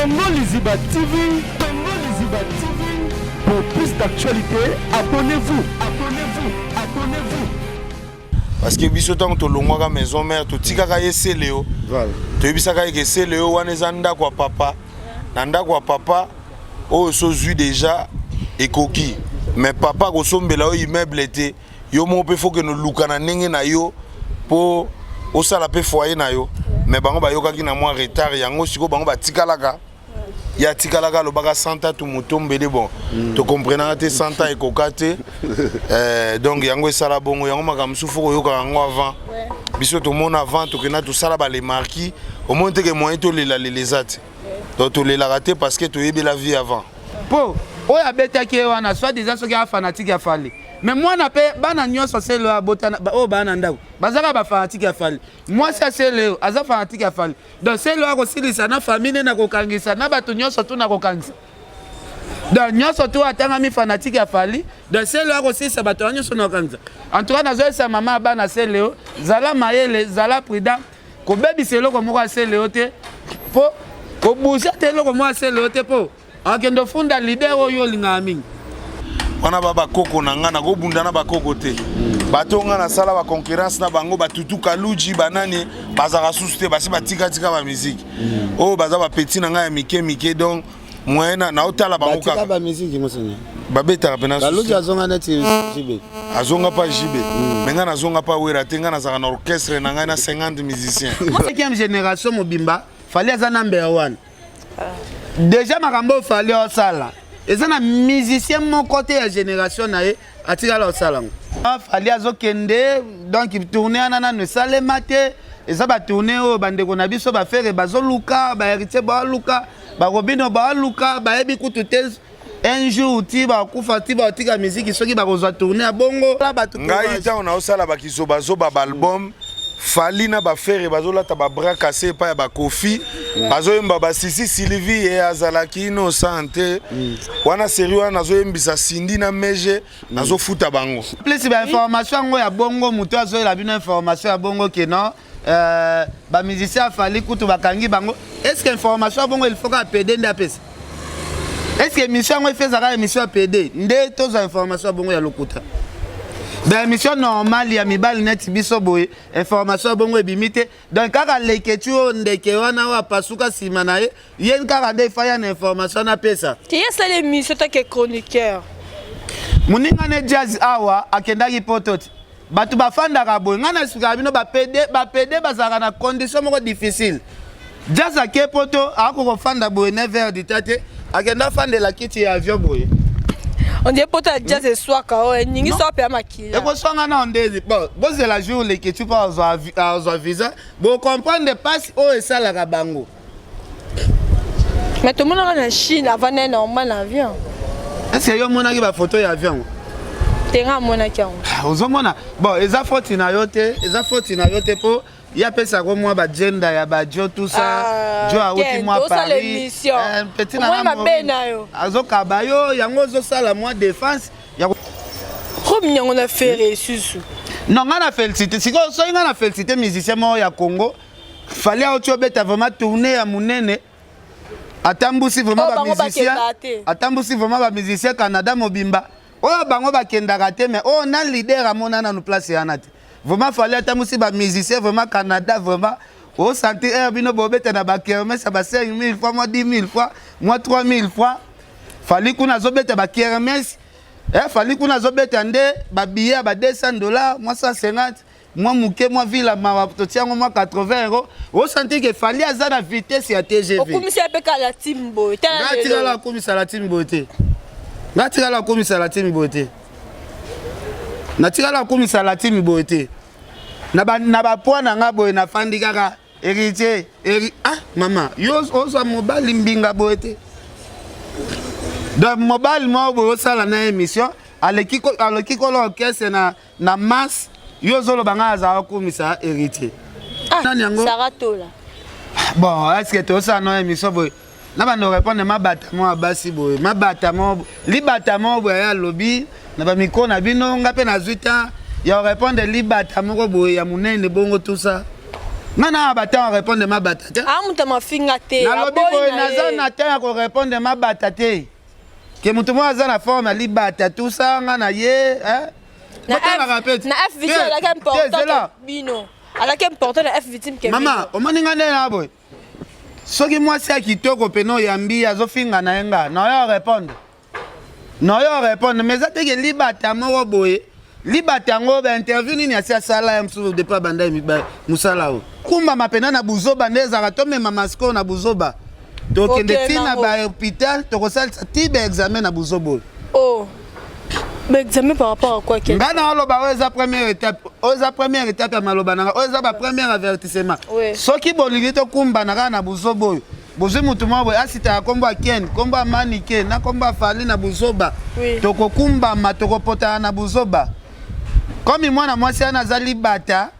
Congo Liziba TV, Congo Liziba TV. Pour plus d'actualité, abonnez-vous, abonnez-vous, abonnez-vous. Parce que biso tant to longwa maison mère to tikaka yese Léo. Voilà. To yebisaka yese Léo waneza ndako papa. Na ndako papa o sozui déjà ekoki. Mais papa ko sombela o immeuble était yo mo pe faut que nous lukana ndenge na yo po osala pe foyer na yo. Mais bango ba yokaki na moi retard yango siko bango ba tikalaka. Ya tikalaka lo baka santa tu mutombele bon. To comprendre te santa ekokate. Donc yango sala bongo yango makamsu foko yoka yango avant. Biso to mona avant to kena to sala ba les marquis au moins que moyen to les ate. Donc to les raté parce que to yebe la vie avant. Po oya betaki wana soit déjà soki a fanatique ya fali. Mais moi na pe bana nyonso c'est le botana o bana ndako. Bazaka ba fanatique ya fali. Moi c'est le aza fanatique ya fali. Donc c'est le ko silisa na famille na ko kangisa na bato nyonso tu na ko kangisa. Donc nyonso tu atanga mi fanatique ya fali. Donc c'est le ko silisa bato nyonso na ko kangisa. En tout cas nazo sa maman bana c'est le zala mayele zala prudent ko bebi c'est le ko mo c'est le te po ko bouger te le ko mo c'est le te po. Akendo funda leader oyo linga mingi. Wana baba koko na nga na go bunda na bakoko te. Bato nga na sala ba concurrence na bango batutu kaluji banani bazaka susute basi batika tika ba musique. Oh baza ba petit na nga ya mike donc moyena na otala bango kaka. Batika ba musique mosenya. Babeta pena kaluji azonga na jibe. Azonga pa jibe. Menga na zonga pa wera tenga na zaka na orchestre na nga na 50 musiciens. Cinquième génération mobimba fallait aza number 1. Déjà makambo fallait au sala. Et ça na musicien mon côté la génération nae atira la sala. Fallait azokende donc il tournait anana ne sale maté et ça va tourner au bande ko na biso ba faire bazo luka ba héritier ba luka ba robino ba luka ba ebi kututé un jour ti ba kufa ti ba tika musique soki ba ko tourner a bongo la ba tout. Ngai ta on a osala ba kiso bazo ba album fali na ba faire bazo la ta ba bras cassé pa ba kofi bazo yemba ba sisi Sylvie et azalaki no santé wana série wana nazo yembisa Sindi na meje nazo futa bango plus ba information ngo ya bongo muto azo la bino information ya bongo ke non ba musicien fali kutu bakangi bango est-ce que information ya bongo il faut ka PD ndapesa est-ce que émission ngo fait ça émission ya PD ndé tous information ya bongo ya lokuta. Ben émission normale ya mibali net biso boye information bongo ebimite donc kaka leketu ndeke wana wa pasuka sima na ye yen kaka nde faya na information na pesa ti yesa l'émission ta ke chroniqueur muninga ne jazz awa akendaki pototi batu bafandaka boye ngana suka bino ba PD bazaka na condition moko difficile jazz ake poto akoko fanda boye 9h du tate akenda fandela kiti ya avion boye. On dit pour ta jazz et soir quand ningi so pe makila. Et ko songa na ondezi bon c'est la jour les que tu pas aux visa bon comprendre pas o ça la bango. Mais tout le monde en Chine avant un normal avion. Est-ce que yo mona ki ba photo ya avion? Tenga mona ki on. Ozomona bon eza photo na yote po ya pesa ko moi ba gender ya ba jo tout ça jo a outi moi Paris petit na mo azoka ba yo yango zo sala moi défense ya comme on a fait susu non on a félicité si so on a félicité musicien mo ya Congo fallait auto beta vraiment tourner ya munene atambusi vraiment ba musicien Canada mobimba oyo bango ba kendaka te mais on a leader amona na nous place yana te. Vraiment fallait tamusi ba musicien vraiment Canada vraiment au santé bino bobeta na ba kermesse ça ba 5000 fois moi 10000 fois moi 3000 fois fallait kuna zobeta ba kermesse fallait kuna zobeta nde ba billet ba $200 moi 150 moi muke moi villa ma totiango moi 80 €. Au santé que fallait aza na vitesse ya TGV. Okumisi apeka la team boy. Ngatira la komisa la team boy. Ngatira la komisa la team boy. Natika la komisa la team boy. Na ba poana nga boy na fandi kaka héritier mama yo osa mobile mbinga boyete donc mobile mo bo sala na émission aleki ko l'orchestre na masse yo zolo banga za komisa héritier nani yango Saratola bon est-ce que to ça na émission boy na ba no répondre mabata mo abasi boy mabata mo libatamo boy ya lobby na ba miko na bino nga pe na 8 ans. Il y a répondre libata moko boye ya munene bongo tout ça. Nana bata répondre ma batate. Ah muta mafinga te. Na lobi ko naza na ta ko répondre ma batate. Que mutu mo aza na forme ali bata tout ça ngana ye, hein? Na F victime la que important bino. Ala que important na F victime que Maman, o mani ngane na boy. Soki moi c'est kitoko peno yambi azofinga na yenga. Na yo répondre. Na yo répondre mais ça te que libata mo boy. Libata ngo ba interview nini asia sala ya msu de pa banda musala o. Kumba mapena na buzoba ndeza katome mamasko na buzoba. Donc okay, tina ba hôpital to kosal tibe examen na buzobo. Oh. Mais examen par rapport à quoi que ngana aloba oza première étape, oza première étape ya maloba nanga, oza ba premier avertissement. Soki bolingi to kumba na buzobo. Bozo mutu mwa boy asita komba Ken, komba Manike, na komba Fali na buzoba. Toko kumba matoko pota na buzoba. Comme moi na mwasi ana zali bata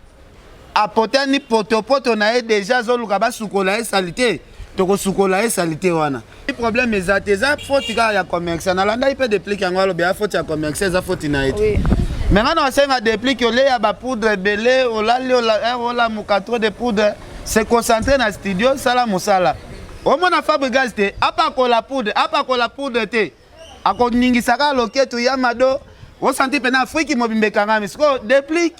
apota ni poto na e déjà zoluka ba sukola e salité toko sukola e salité wana. Le problème est ça faute ya commerce na landa ipe déplique yango alo bia faute ya commerce za faute na et. Maintenant on sait nga déplique ole ya ba poudre belé ola mukatro de poudre se concentrer na studio sala musala. O mona Fabregas te apa ko la poudre te akoningisaka loketo ya mado. On sentit pena Afrique mobimbe kangami siko déplique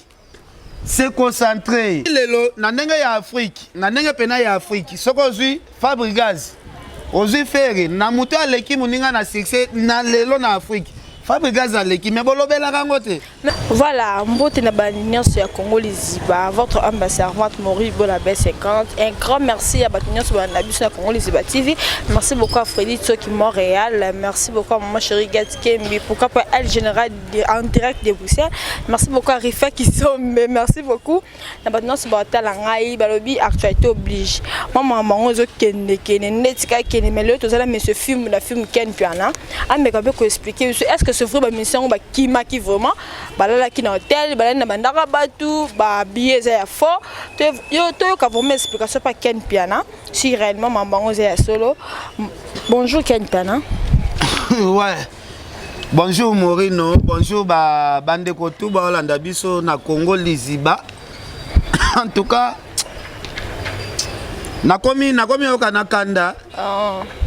se concentrer lelo na ndenge ya Afrique na ndenge pena ya Afrique soko zui Fabregas ozui fere na muto aleki muninga na succès na lelo na Afrique Fabregas aleki mais bolobela kango te. Voilà, mbote na baninion sur Congo Liziba, votre ambassadeur Maurice Bolabé 50. Un grand merci à Batignon sur la Congo Liziba TV. Merci beaucoup à Freddy Tsoki Montréal. Merci beaucoup à maman chérie Gatskembi. Pourquoi pas elle générale en direct de Bruxelles. Merci beaucoup à Rifa qui sont. Merci beaucoup. Na Batignon sur Batalangai, Balobi actualité oblige. Maman mangozo kende netika kene mais le tozala mais ce film la film Ken Piana. Ah mais quand même expliquer est-ce que ce vrai mission ba kima qui vraiment balala ki na hôtel balala na bandaka batu ba billet za ya fort yo to ka vraiment explication pas Ken Piana si réellement mambango za ya solo. Bonjour Ken Piana. Ouais. Bonjour Morino, bonjour ba bande ko tout ba Holanda biso na Congo Liziba. En tout cas nakomi okana kanda.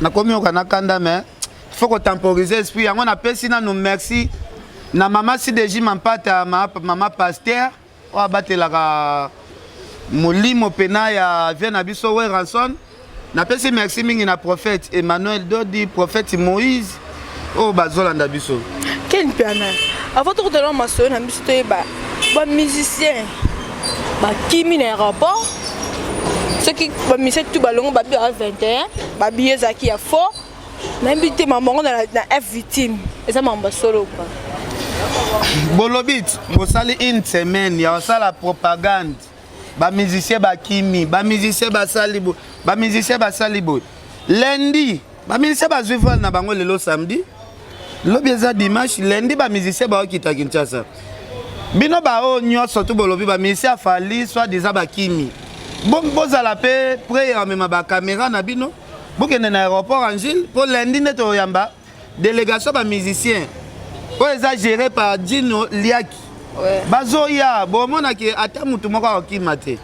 Nakomi okana kanda mais faut qu'on temporise esprit yango na pesi na nous merci na mama CDJ mampata mama pasteur o abatelaka molimo pena ya vient na biso we ranson na pesi merci mingi na prophète Emmanuel Dodi prophète Moïse o bazolanda biso Ken Piana avant de retourner ma soeur na biso ba musicien ba kimi na rapport ceux qui ba musicien tout balongo ba à 21 ba billet zaki ya fort. N'habitez maman dans la F victime. Et ça m'a solo quoi. Bolobit, vous salez une semaine, il y a ça la propagande. Ba musicien ba kimi, ba musicien ba salibo, ba musicien ba salibo. Lundi, ba musicien ba jouer na bango lelo samedi. Lo bieza dimanche, lundi ba musicien ba okita Kinshasa. Bino ba o nyoso to bolobi ba musicien Fali soit déjà ba kimi. Bon boza la paix, près même ba caméra na bino. Vous êtes dans l'aéroport Angile, pour lundi, vous avez une délégation de musiciens. Vous êtes géré par Dino Liaki. Bazoya, bon, on a qui attend tout le monde qui m'a dit.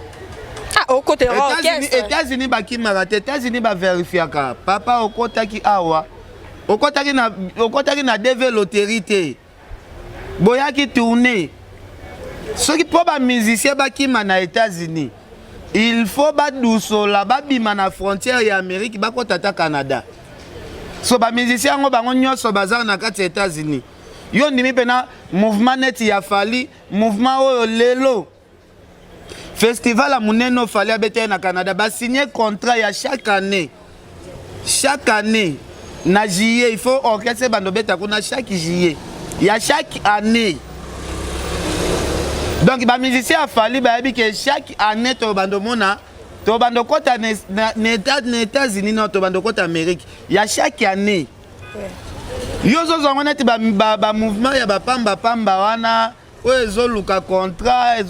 Ah, au côté de États-Unis, qui m'a raté, États-Unis, va vérifier. Papa, au côté qui awa, au côté qui n'a développé l'autorité. Boya qui tourne. Ceux qui peuvent être musiciens qui sont aux États-Unis. Il faut badouso la babima na frontière ya Amérique bako tata Canada. So ba musicien ngo bango nyoso bazar na kati États-Unis. Yo ndimi pena mouvement net ya Fali, mouvement oyo lelo. Festival a muneno Fali abete na Canada ba signer contrat ya chaque année. Chaque année na juillet il faut orchestre bando beta kuna chaque juillet. Ya chaque année. Donc les musiciens a fallu que chaque année to bando mona to bando kota na États-Unis non to bando kota Amérique. Il y a chaque année. Yo zo zongona ti ba mouvement ya ba pamba wana o ezoluka contrat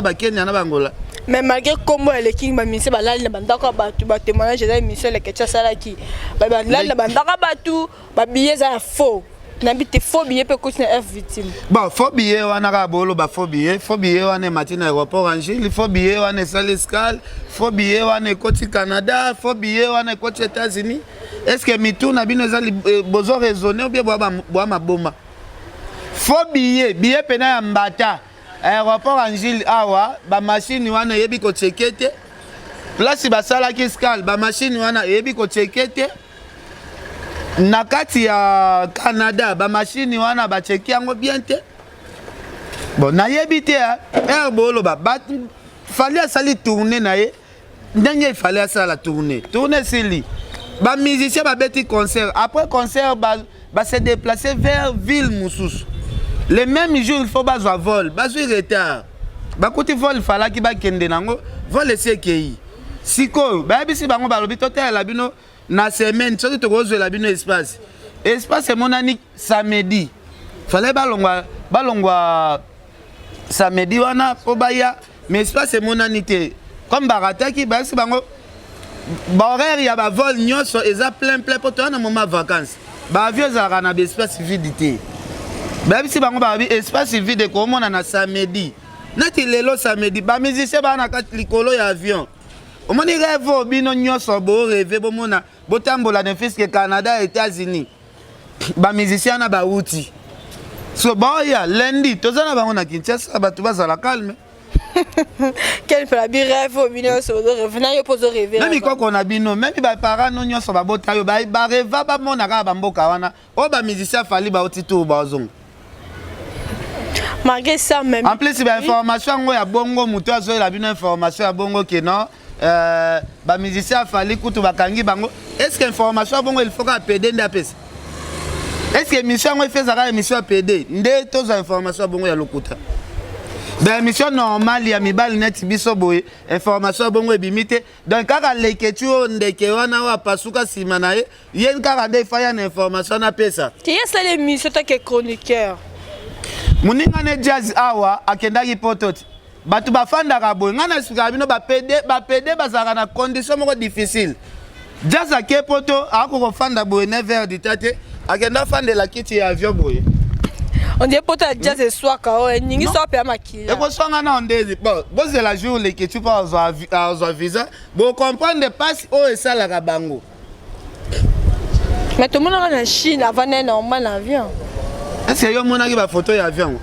ba Kenya na bangola. Mais malgré comment les king ba mise ba lali na bandaka batu ba témoignage des émissions les ketcha salaki ba lali na bandaka batu ba billet za faux. N'habite faux billet peut continuer à être victime. Bon, faux billet, on a bolo, faux billet, on est matin à l'aéroport Angile, faux billet, on est Salescal, faux billet, on est côté Canada, faux billet, on est côté États-Unis. Est-ce que Mitou n'a bien besoin de raisonner ou bien boire ma bombe? Faux billet, billet pena à Mbata, aéroport Angile, awa, ba machine, on a yebi ko checkete, place basala kiskal, ba machine, on a yebi ko checkete. Nakati ya Canada ba machine wana ba cheki yango bien te. Bon na yebite herbolo ba fallait sali tourner na ye. Ndenge fallait ça la tourner. Tourner sili. Ba musicien ba beti concert. Après concert ba se déplacer vers ville Moussous. Le même jour il faut ba zo vol, ba zo retard. Ba kuti vol fala ki ba kende nango, vol esekei. Siko ba bisi bango ba lobi total la bino na semaine soki tokozwe la bino espace emonani samedi fallait balongwa samedi wana po baya mais espace emonani te comme barataki basi bango horaire ya ba vol nyonso eza plein po to na moment vacances ba avion ezalaka na espace vide te basi bango ba espace vide komona na samedi nati lelo samedi ba musicien ba na kati likolo ya avion. Au moins, il rêve bino nyonso bo rêve bo mona botambola ne fiske Canada États-Unis. Ba musicien na ba outi. So boya lundi tozana bango na Kinshasa batu bazala calme. Quel fait la bi rêve bino so revenir yo pozo rêver. Même quand on a bino même ba parents no nyonso ba bota yo ba rêve ba mona ka ba mboka wana. O ba musicien fali ba outi to ba zong. Malgré ça même. En plus ba information ngo ya bongo muto azo la bino information ya bongo ke non. Ba musicien fali kutu bakangi bango. Est-ce que information bongo il faut ka PD ndapesa? Est-ce que émission ngo fait ça émission PD? Ndé tous information bongo ya lokuta. Ba émission normale ya mibali net biso boye information bongo ebimite. Donc kaka leketu ndeke wana wa pasuka sima na ye, yen kaka nde faya na information na pesa. Qui est ça l'émission toi qui est chroniqueur? Muninga ne jazz awa akendaki pototi. Batu bafandaka boye ngana sika bino ba PD bazaka na condition moko difficile. Jazz akepoto akoko fanda boye 9h du tate akenda fande la kiti ya avion boye. On dit poto jazz ce soir kao ningi so pe makila. E ko swanga na ondezi bon boze la jour le que tu pas aux visa bon comprendre pas o esala ka bango. Mais tout le monde en Chine avant un normal avion. Est-ce que yo mona ki ba photo ya avion?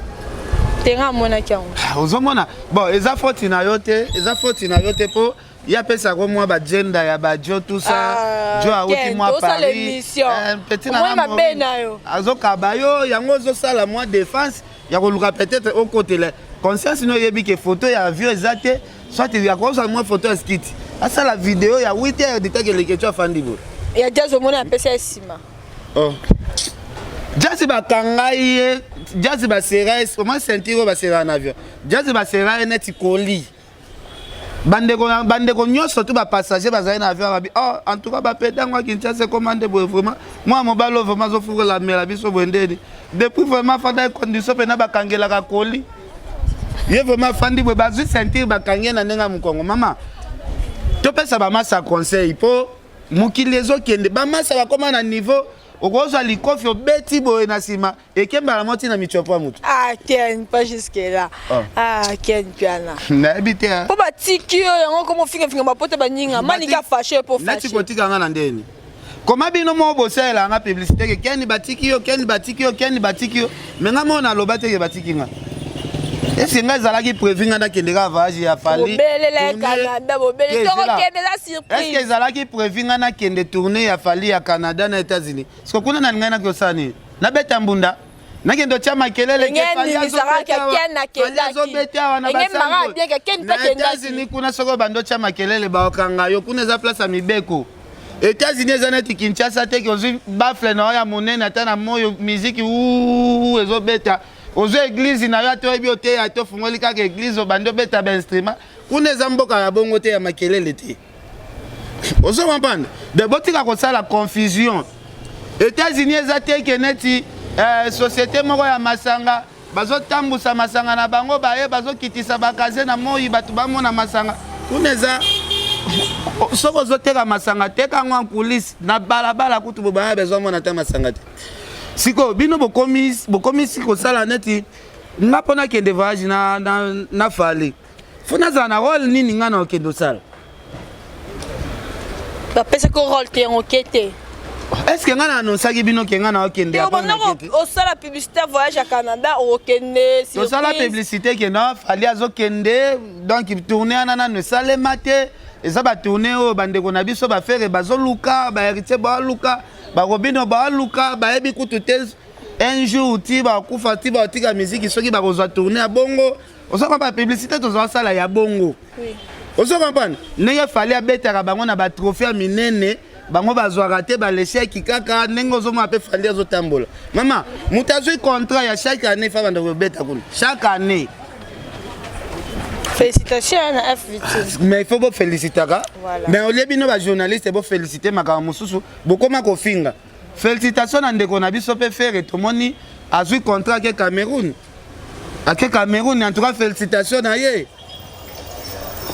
Tenga mona ki yango. Ozomona bon eza faute na yote po ya pesa ko moi ba gender ya ba jo tout ça jo a outi moi Paris petit na moi benayo azoka ba yo yango zo sala moi défense ya ko luka peut-être au côté là conscience no yebi ke photo ya avion ezate soit ya ko ça moi photo skit asa la vidéo ya 8h de take le que tu as fandi bo ya jazo mona pesa sima oh jazz ba kangai jazz ba serais comment sentir ba serais en avion jazz ba serais net colis bande ko nyonso tout ba passager bazali na avion babi oh en tout cas ba pedango Kinshasa commande boye vraiment moi mobalo vraiment zo fura la mer biso bondeni depuis vraiment fanda condition pe na ba kangela ka colis ye vraiment fandi boye bazu sentir ba kangena nenga mukongo mama to pesa ba massa conseil po mukili ezo kende ba massa ba koma na niveau okoza likofi obeti boye na sima ekemba la moti na michopo mutu ken pas jusque là ken piana na habité po ba tikio yango komo finga ba pote ba nyinga manika fâché po fâché na tikotika nga na ndeni koma bino mo bosela nga publicité ke ken batikio menga mo na lobate ke batikinga est-ce nga zalaki prévu nga na kendeka voyage ya fali belele Canada bobele to kende la surprise est-ce que zalaki prévu nga na kende tourner ya fali ya Canada na États-Unis parce que kuna na ngana ko sani na beta mbunda na kendo cha makelele ke fali ya États-Unis kuna soko bando cha makelele ba okanga yo kuna za place ya mibeko États-Unis ezaneti Kinshasa te ke ozu bafle na ya monene ata na moyo musique ezo beta ozo église na yo to ebi ote ya to fungoli kaka église obando beta ba instrument kuna eza mboka ya bongo te ya makelele te ozo mpanda de botika ko sala confusion États-Unis eza te ke neti société moko ya masanga bazo tambusa masanga na bango baye bazo kitisa bakaze na moyi batu bamona masanga kuna eza soko zo teka masanga teka ngwa police na balabala kutu bobaya bezo mona ta masanga te siko bino bokomi siko sala neti nga pona kende voyage na fale fona za na rôle nini nga na okendo sala ba pesa ko rôle te enquête. est-ce que nga na anosaki bino ke nga na okende apona kete o sala publicité voyage à Canada o kende si o sala publicité ke na fali azokende donc tourner anana ne sale mate eza ba tourner o bandeko na biso ba faire bazoluka ba héritier ba luka ba robino ba luka ba yebi kutu te un jour ti ba kufa ti ba tika musique soki ba kozwa tourner ya bongo osaka ba publicité to za sala ya bongo oui osaka comprendre ndenge fali abetaka bango na ba trophée minene bango bazwaka te ba l'échec kaka ndenge ozoma pe fali azotambola mama mutazwi contrat ya chaque année fa banda kobeta kuna chaque année. Félicitations à FVT. Mais il faut vous féliciter. Voilà. Mais au lieu de journaliste, vous féliciter Makamususu. Beaucoup ma kofinga. Félicitations à Ndeko Nabi Sope faire et tout le monde a joué contrat avec Cameroun. Avec Cameroun, en tout cas félicitations à yé.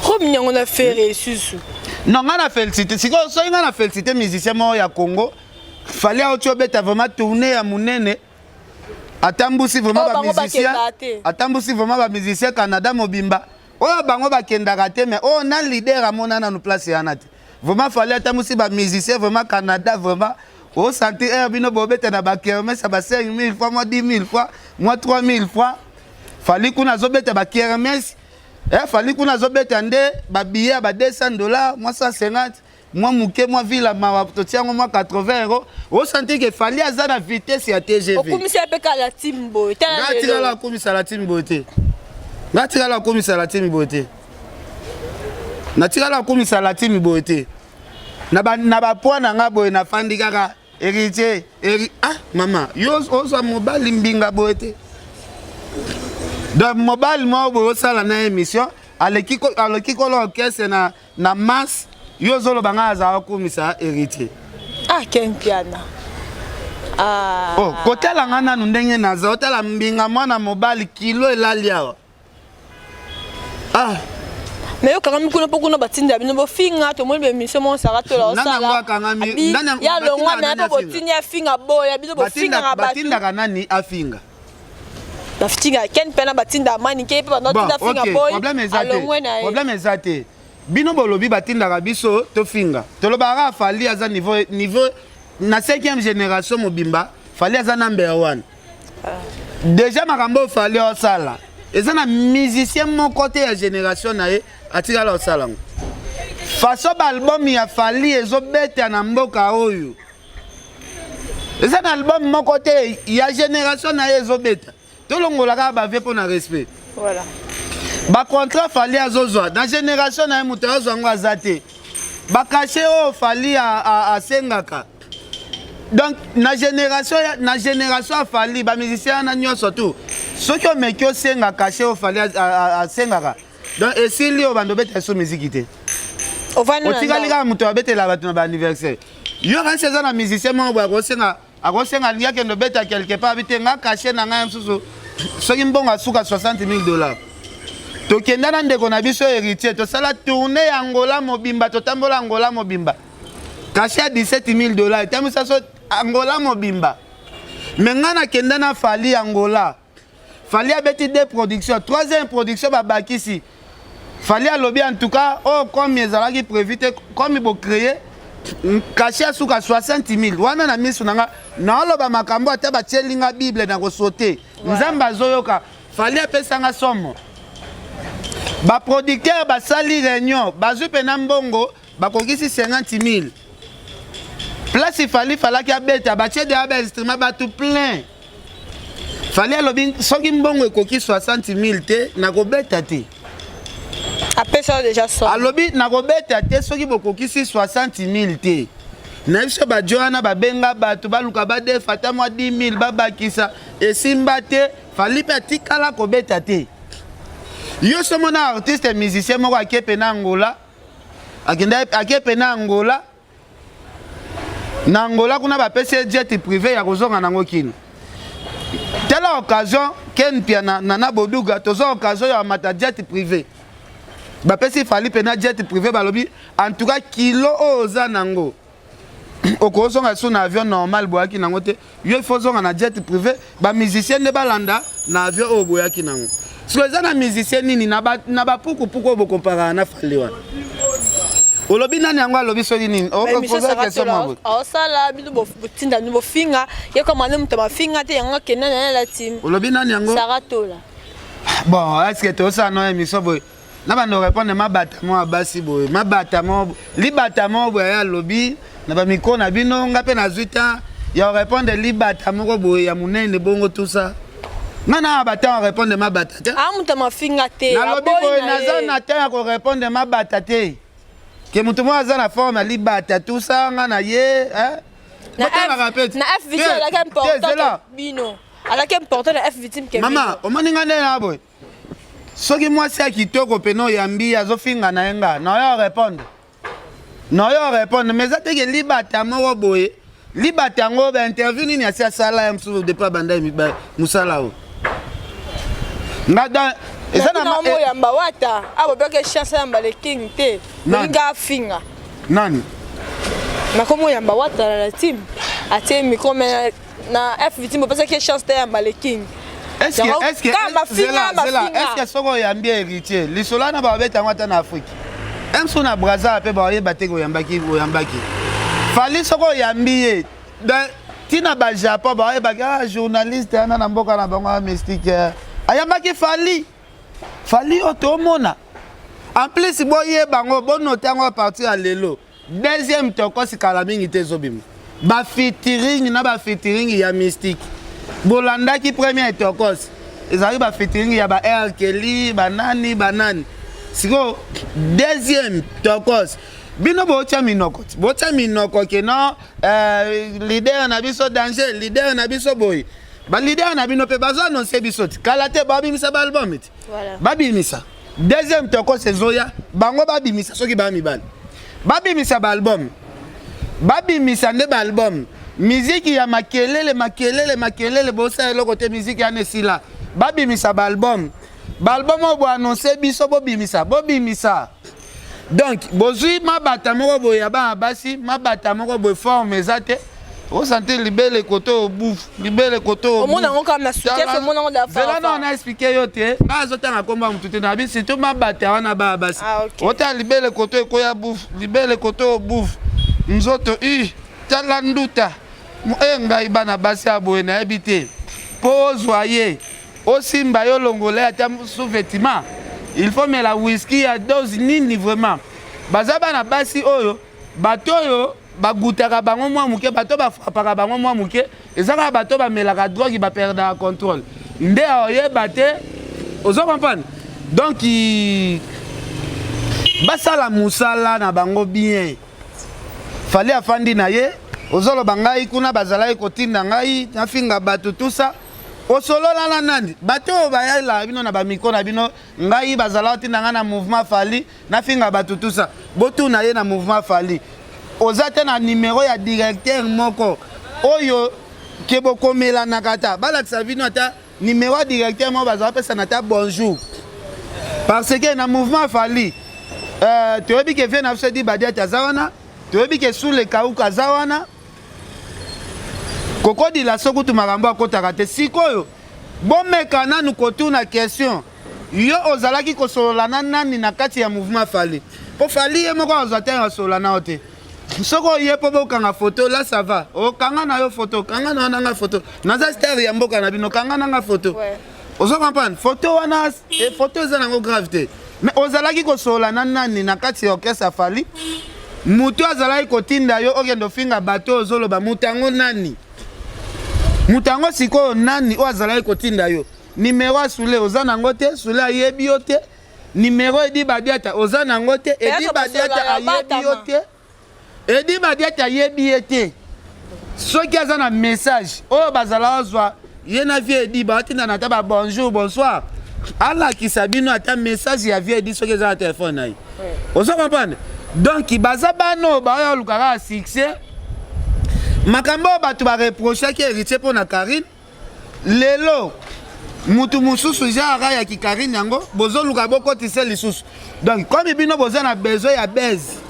Combien on a fait Susu? Non, on a félicité. Si on a félicité musicien moi au Congo, fallait autre bête vraiment tourner à Mounene. Atambusi vraiment ba musicien. Atambusi vraiment ba musicien Canada Mobimba. Oh bango bakendaka te mais on a leader à mon na nous place yana te vraiment fallait tamusi ba musicien vraiment Canada vraiment au santé air bino bobeta na ba kermesse ça ba 5000 fois moi 10000 fois moi 3000 fois fallait kuna zobeta ba kermesse fallait kuna zobeta nde ba billet ba $200 moi 150 moi muke moi ville ma totiango moi 80 €. Au santé que fallait aza na vitesse ya TGV. Au commissaire peka la team boy. Tira la commissaire la team boy. Natira la commissaire la team boy. Natira la commissaire la team boy. Na ba poana nga boy na fandi kaka héritier ah mama yo osa mobile mbinga boy. Donc mobile mo boy sala na émission aleki ko l'orchestre na masse yo zolo banga za commissaire héritier. Ah ken piana. Ah. Oh kotela nga nanu ndenge naza otala mbinga mwana mobile kilo elalia. Ah. Mais yo quand même kuna batinda bino bo finga to mo be mission mo sarato la osala. Ya lo ngwana na bo tinya finga boya bino bo finga nga batinda kanani afinga. La fitinga ken pena batinda mani ke pe no tinda finga boy. Problème ezate. Bino bolobi batinda ka biso to finga. To lo bara fali aza niveau na 5e génération mobimba fali aza number 1. Déjà makambo fali osala. Eza na musicien mon côté ya génération na ye atira la osala. Façon album ya fali ezobeta na mboka oyo. Eza na album mon côté ya génération na ye ezobeta. To longola ka ba ve pour na respect. Voilà. Ba contrat fali azozwa na génération na ye muto azwango azate. Ba caché o fali a sengaka. Donc na génération fali ba musicien na nyoso tout. Ceux qui ont mis que senga caché au fallait à sengaka. Donc et si lui au bando bête sur musique té. Au vanne. Au tika liga muto bête la batu na anniversaire. Yo ran saison na musicien mo ba ko senga lia ke no bête quelque part bité nga caché na nga msusu. Ceux qui mbonga suka $60,000. To kenda na ndeko na biso héritier to sala tourner Angola mobimba to tambola Angola mobimba. Caché à $17,000. Tamu ça so Angola mobimba. Mengana kenda na fali Angola. Fallait abeti deux productions, troisième production babakisi. Fallait à lobby en tout cas, oh comme les alaki prévu comme il faut créer caché sous 60,000. Wana na misu nanga na loba makambo ata ba tielinga Bible na ko sauter. Nzamba zoyoka. Fallait apesa nga somo. Ba producteur ba sali réunion, bazu pena mbongo ba kokisi 50,000. Place il fallait qu'il abeta ba tche de aba instrument ba tout plein. Fallait lobby soki mbongo ekoki 60,000 te na kobeta te. Après ça déjà ça. A lobby na kobeta te soki bokoki 60,000 te. Na biso ba joana ba benga bato baluka ba de fata mwa 10,000 babakisa esimba te fallait patikala kobeta te. Yo somo na artiste musicien moko akepe na Angola. Akenda akepe na Angola. Na Angola kuna ba PC jet privé ya kozonga nango kino. Telle occasion, Ken Piana, Nana Boduga, tous occasion à mata jet privé. Bah, si fallait pena jet privé, balobi, en tout cas, kilo oza nango. okozonga so na avion normal boyaki nango te yo faut zonga na jet privé ba musicien ne balanda na avion o boyaki nango so eza na musicien nini na ba puku bo compara na Fally wana olobi nani yango alobi soki nini okopoza question mabo osala bino botinda ni bofinga ye comme ane muto bafinga te yango kena na la team olobi nani yango Saratola bon est-ce que to ça no émission boy na bando répondre mabatamo abasi boy mabatamo libatamo boy ya lobi na ba miko na bino ngape na zuita ya répondre libatamo boy ya munene bongo tout ça nana abata répondre mabatate muto mafinga te na lobi boy naza na ta ko répondre mabatate que mutu mwa za na forme ya libata tout ça ngana ye hein na F victime la ka important bino ala ka important na F victime ke mama o mani ngane na boy soki mwasi ya kitoko peno yambi azofinga na yenga na yo répondre mais ça te ke libata moko boye libata ngo ba interview nini asia sala ya msu de pa banda musala o ngada eza na mo yamba wata abo beke chance yamba le king te nga finga nani na komo yamba wata la team ate mi comme na F victime parce que chance te yamba le king est-ce que soko yambi héritier lisola na ba beta ngata na Afrique emso na Brazza pe ba yeba te ko yambaki Fally soko yambi tina ba Japon ba yeba journaliste na mboka na bango mystique ayambaki Fally otomona en plus boye bango bonote ngo partir à lelo deuxième toko sikala mingi te zobim ba featuring na ba featuring ya mystique bolanda ki premier tokos ezali ba featuring ya ba R Kelly banani siko deuxième tokos bino bocha minoko ke no leader na biso danger leader na biso boy ba leader na bino pe bazo annoncer biso kala te babimisa ba album iti voilà babimisa deuxième tokos ezoya bango babimisa soki ba mibali babimisa ba album babimisa nde ba album musique ya makelele bosa eloko te musique ya nesila babimisa ba album bo annoncer biso bobimisa donc bozui mabata moko boye ya ba basi mabata moko boye forme ezate o santé libele koto bouffe libele koto omona ngo comme na soutien fait mon nom da fa vela na on a expliqué yote ngazo tanga komba mutute na bi surtout mabata wana ba basi ota libele koto ekoya bouffe libele koto bouffe nzoto tala nduta ngai bana basi aboye na ebite pozwa ye osimba yo longola ata sous-vêtement il faut mettre la whisky à dose nini vraiment baza bana basi oyo bato oyo bagutaka bango mwa muke bato bafrapaka bango mwa muke ezaka bato bamelaka drogue baperdaka contrôle nde oyeba te ozo comprendre donc basala musala na bango bien Fally afandi na ye ozoloba ngai kuna bazalaki kotinda ngai nafinga bato tout ça osolola na nani bato bayala bino na bamiko na bino ngai bazala kotinda ngai na mouvement Fally nafinga bato tout ça botuna ye na mouvement Fally oza te na numéro ya directeur moko oyo ke bokomela na kata balakisa bino ata numéro ya directeur moko bazala pesa na ta bonjour parce que na mouvement Fally toyebi ke vie na biso di badiati aza wana toyebi ke sous le kauka aza wana kokodila sokutu makambo akotaka te sikoyo bomeka nanu kotuna question yo ozalaki kosolola na nani na kati ya mouvement Fally po Fally ye moko azwa te asolola nao te soko ye po bokanga photo là ça va okanga na yo photo kanga na nga photo naza star ya mboka na bino kanga na nga photo ozo comprendre photo wana photo eza nango grave te mais ozalaki kosolola na nani na kati ya orchestre Fally mutu azalaki kotinda yo okendo finga bato ozoloba mutango nani mutango sikoyo nani o azalaki kotinda yo numéro asule oza nango te sule ayebi yo te numéro edi badiata oza nango te edi badiata ayebi yo te edi badiata ayebi ye te soki aza na message oyo bazala ozwa ye na vie edi baotinda na ta ba bonjour bonsoir alakisa bino ata message ya vie edi soki eza na telefone na ye ozo comprendre donc baza bano baoyo olukaka succès makambo bato bareprochaki héritier mpo na Karine lelo mutu mususu genre ya ki Karine yango bozoluka bokotisa lisusu donc comme bino boza na besoin ya base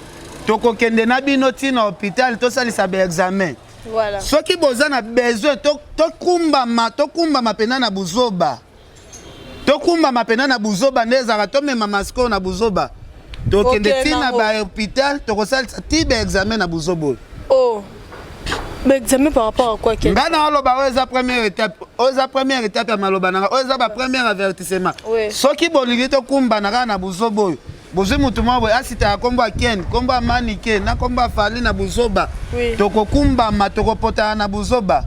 tokokende na bino tina hôpital tosalisa examen. Voilà. Soki boza na besoin tokumbama pena na buzoba. Tokumbama pena na buzoba ndezaka tomema masiko na buzoba. Tokende tina ba hôpital tokosalisa tibe examen na buzobo. Oh. Mais examen par rapport à quoi? Ngana aloba oza première étape. Oza première étape ya maloba nanga. Oza ba premier avertissement. Soki bolingi tokumba na buzobo. Bozo mutumwa boy asita komba Ken, komba Manike, na komba Fali na buzoba. Tokokumba matokopota na buzoba.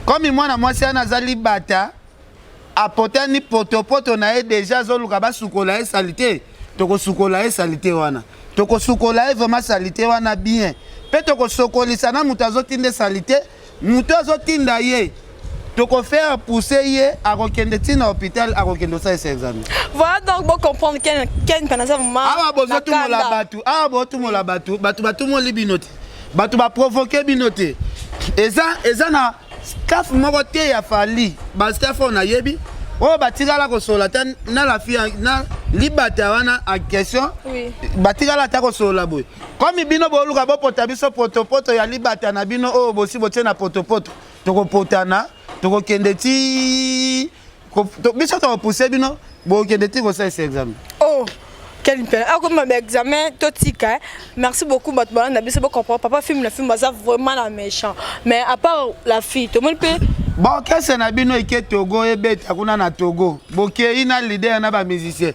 Comme mwana mwasi anazali bata apota ni potopoto na e déjà zoluka basukola e salité. Tokosukola e salité wana. Tokosukola e vraiment salité wana bien. Pe tokosokolisa na mutu azotinde salité, mutu azotinda ye. Toko faire pousser ye à rekende tina hôpital à rekende ça ces examens. Voilà donc bon comprendre Ken Panasa vraiment. Ah bozo tout mon la batu. Ah bo tout mon la batu. Batu mon libinote. Batu ba provoquer binote. Eza na staff moko te ya Fali. Ba staff on a yebi. Oh batira la ko sola tan na la fille na libata wana en question. Oui. Batira la ta ko sola boy. Comme bino bo luka bo potabiso poto ya libata na bino oh bosi bote na poto. Toko potana. Toko kende ti biso to pousser bino bo kende ti ko ça ces examens. Oh quel peine. Ah comme mon examen totika. Merci beaucoup Batman na biso comprendre papa film le film ça vraiment la méchant. Mais à part la fille tout le monde peut bon qu'est-ce na bino eke Togo e beta kuna na Togo. Boke ina leader na ba musicien.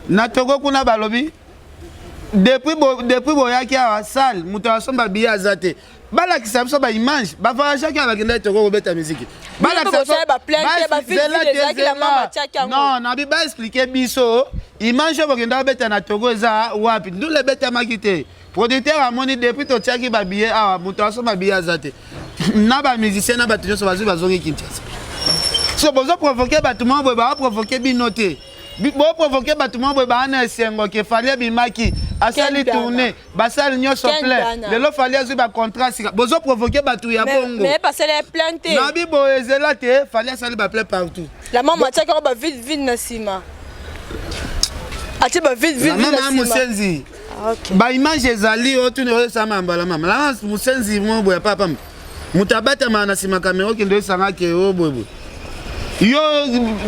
Na Togo kuna balobi depuis boyaki a salle muto asomba biya azate. Bala ki sabso ba image ba voyage ki abakenda Togo ko beta musique. Bala ki sabso ba plainte ba non na bi ba expliquer biso image bo kenda beta na Togo za wapi ndule beta makite producteur amoni depuis to tiaki ba billet a muto asomba biya azate. Na ba musicien na ba tenyo so bazongi Kinshasa. So bozo provoquer ba tout le monde ba provoquer binoté. Bo provoquer ba tout le monde ba na sengo ke fallait bimaki asali tourner basal nyoso plein lelo fallait azu ba contrat sika bozo provoquer ba tout ya bongo mais parce les planté na bi boezela te fallait asali ba plein partout la maman tchaka ba vide na sima ati ba vide na sima musenzi ba image ezali otu ne sama mbala mama la musenzi mo boya papa mutabata mana sima kamera ki ndo sanga ke obobo yo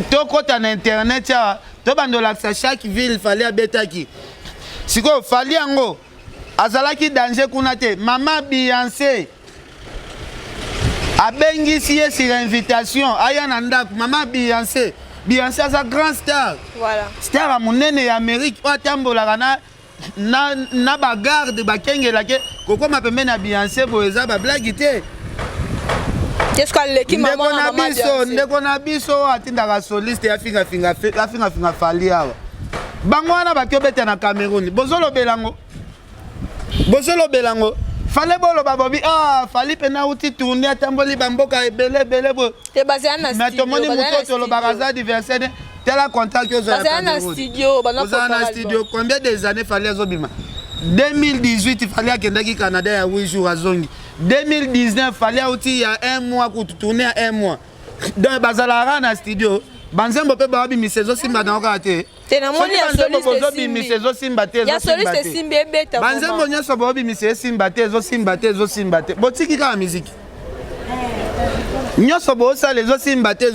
tokota na internet ya to bandola chaque ville fallait abetaki siko fallait yango azalaki danger kuna te mama Beyoncé abengisi ye sur invitation aya na ndako mama Beyoncé asa grand star voilà star a monene ya Amérique o tambola na ba garde ba kengela ke kokoma pembeni na Beyoncé boeza ba blague te. Qu'est-ce qu'elle l'équipe maman ndeko na biso atindaka soliste ya finga Fali awa. Bango wana bakobeta na Cameroun. Bozolo belango. Fallait bolo babobi Fali pena uti tourner atamboli bamboka ebele bo. Te basé na studio. Mais tomoni muto lo baraza anniversaire tel contact que ça na studio na studio combien des années fallait zobima 2018 il fallait akendaki Canada ya 8 jours azongi 2019 fallait uti ya 1 mois pour tourner à 1 mois donc bazalara na studio banzembo pe babi misezo simba na okate tena moni ya soliste misezo simba te ya soliste simba ebeta banzembo nyoso babi misezo simba te zo botiki ka musique nyoso bosa les zo simba te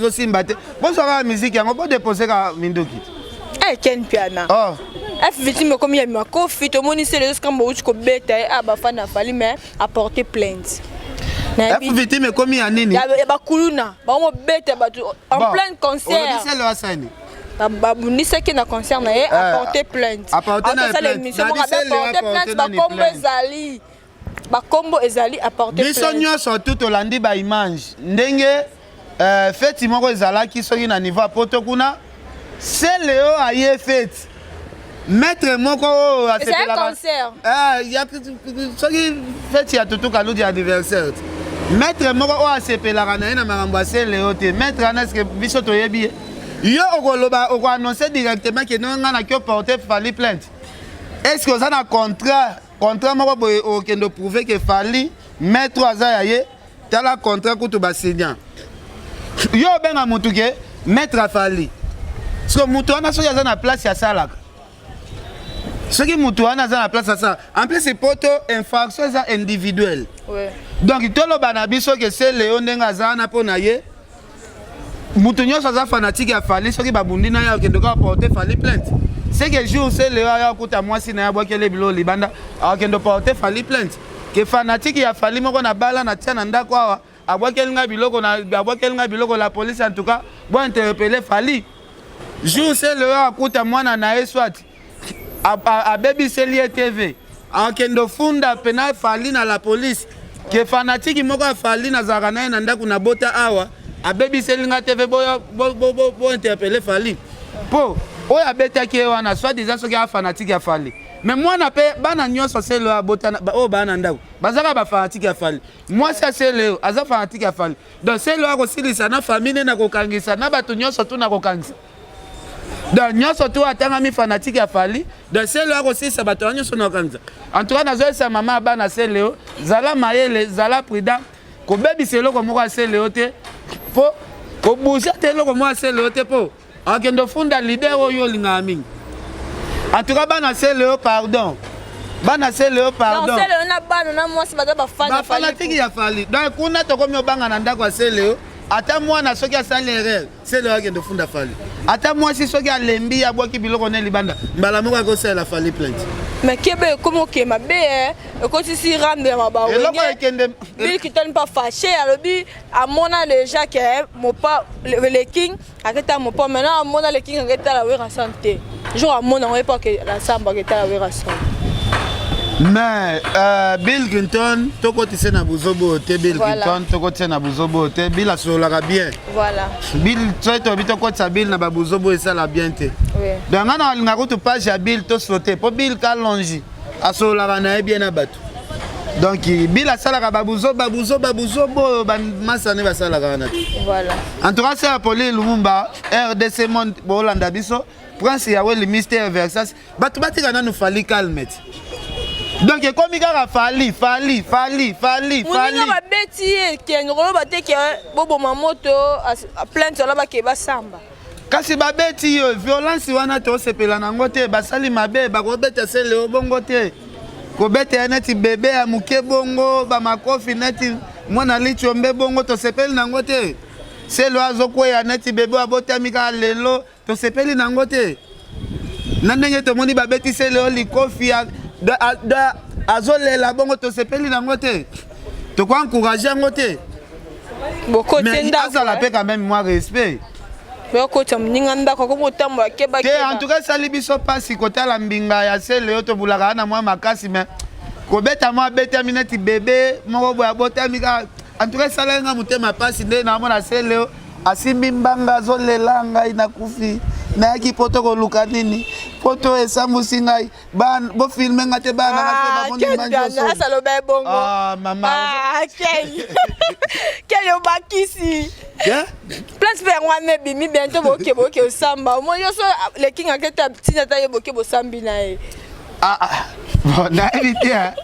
boso ka musique yango bo déposer ka mindoki Ken Piana F victime comme il y a ma coffee to moni c'est les scambo uchi ko beta aba fana Fali mais apporter plainte F victime comme il y a nini ya ba kuluna ba mo beta ba en plein concert c'est le asani babu ni ce qui na concert na apporter plainte apporter plainte ba combo ezali apporter plainte biso nyoso tout olandi ba image ndenge fête moko ezalaki soki na niveau poto kuna c'est Léo aye fête maître moko c'est un concert ya soki fête ya tutu kaludi anniversaire maître moko o asepelaka na ye na makambo ya se Léo te maître ana eske biso toyebi yo okoloba oko annoncer directement ke nonga na kio porter Fali plainte est-ce que oza na contrat moko boye okende prouver que Fali maître aza ya ye tala contrat kutu basignant yo obenga mutu ke maître Fali so mutu wana soki aza na place ya salaka Ce qui moutoua dans la place à ça. En plus, c'est poto infraction individuelle. Ouais. Donc, tout le banabiso que c'est Léon Nengazana pour naïe. Moutonio soit fanatique à Fali, ce qui va bundina ya qui doit porter Fali plainte. C'est que jour c'est Léon ya kuta moi si na bois que les bilo libanda a qui doit porter Fali plainte. Que fanatique ya Fali moko na bala na tia na ndako awa. A bois qu'elle nga biloko na a bois qu'elle nga biloko la police en tout cas bon interpeller Fali. Jour c'est Léon a kuta moi na nae soit. A baby Celia TV. A kendo funda pena Fali na la police. Que fanatique moko Fali na zarana na ndako na bota awa. A baby Celia TV bo interpeller Fali. Po o ya beta ki wana soit déjà ce qui a fanatique ya Fali. Mais moi na pe bana nyonso c'est le bota o bana ndako. Bazaka ba fanatique ya Fali. Moi ça c'est le aza fanatique ya Fali. Donc c'est le ko silisa na famille na ko kangisa na bato nyonso tu na ko kangisa. Donc nyonso tu atanga mi fanatique ya Fali. Donc c'est le ko silisa bato nyonso na ko kangisa. En tout cas na zo sa mama bana c'est le zala mayele zala prudent ko baby c'est le ko moko c'est le te po ko busa te le ko mo c'est le te po. Akendo funda leader oyo linga mingi. En tout cas bana c'est le pardon. Bana c'est le pardon. Non c'est le na bana na moi c'est ba fan ba fanatique ya Fali. Donc kuna to komi obanga na ndako c'est le ata moi na soki asali erreur c'est le akendo funda Fali. Ata moi si soki alembi ya boki biloko ne libanda mbala moko ko c'est la Fali plainte. Mais kebe comment que ma be ko si rambe ma ba et loko ekende Bill qui t'en pas fâché alobi à mon déjà que mon pas le king aketa mon pas maintenant à mon le king aketa la wera santé jour à mon on pas que la samba aketa la wera santé. Mais Bill Clinton toko tise na buzobo te Bill Clinton toko tise na buzobo te Bill asolaka bien. Voilà. Bill tsoito bito ko tsa Bill na ba buzobo esala bien te. Oui. Donc ngana linga ko to page ya Bill to sauter po Bill kalongi asolaka na bien na bato. Donc Bill asalaka ba buzobo ba masane basalaka na. Voilà. En tout cas c'est appelé Lumumba RDC Monde Bolanda biso Prince Yahweh le mystère Versace bato batika na nous fali calme. Donc comme il a Fali. Mouninga ba beti ke ngolo ba te ke bobo mamoto a plainte la ba ke ba samba. Kasi ba beti violence wana to sepela nango te basali mabe ba ko beta sele bongo te. Ko beta neti bebe ya muke bongo ba makofi neti mwana lichombe bongo to sepeli nango te. Selo azoko ya neti bebe abota mika lelo to sepeli nango te. Nandenge to moni ba beti sele likofi ya azolela bongo to sepeli nango te to ko encourager ngo te boko tenda azala pe quand même moi respect boko tamninga ndako ko motambo ke ba ke en tout cas sali biso pasi kotala mbinga ya sele to bulaka na moi makasi mais ko beta moi beta mineti bébé moko boya botami ka en tout cas sala nga mutema pasi nde na mona sele asimbi mbanga azolela ngai na kufi na ki poto ko luka nini poto esambusi ngai ban bo filmer ngate bana ngate ba bondi manjo so asa lo be bongo mama quel yo bakisi place pe ngwa me bimi bientôt boke osamba mo yo so le king aketa tina ta yo boke bo sambi na e bon na éviter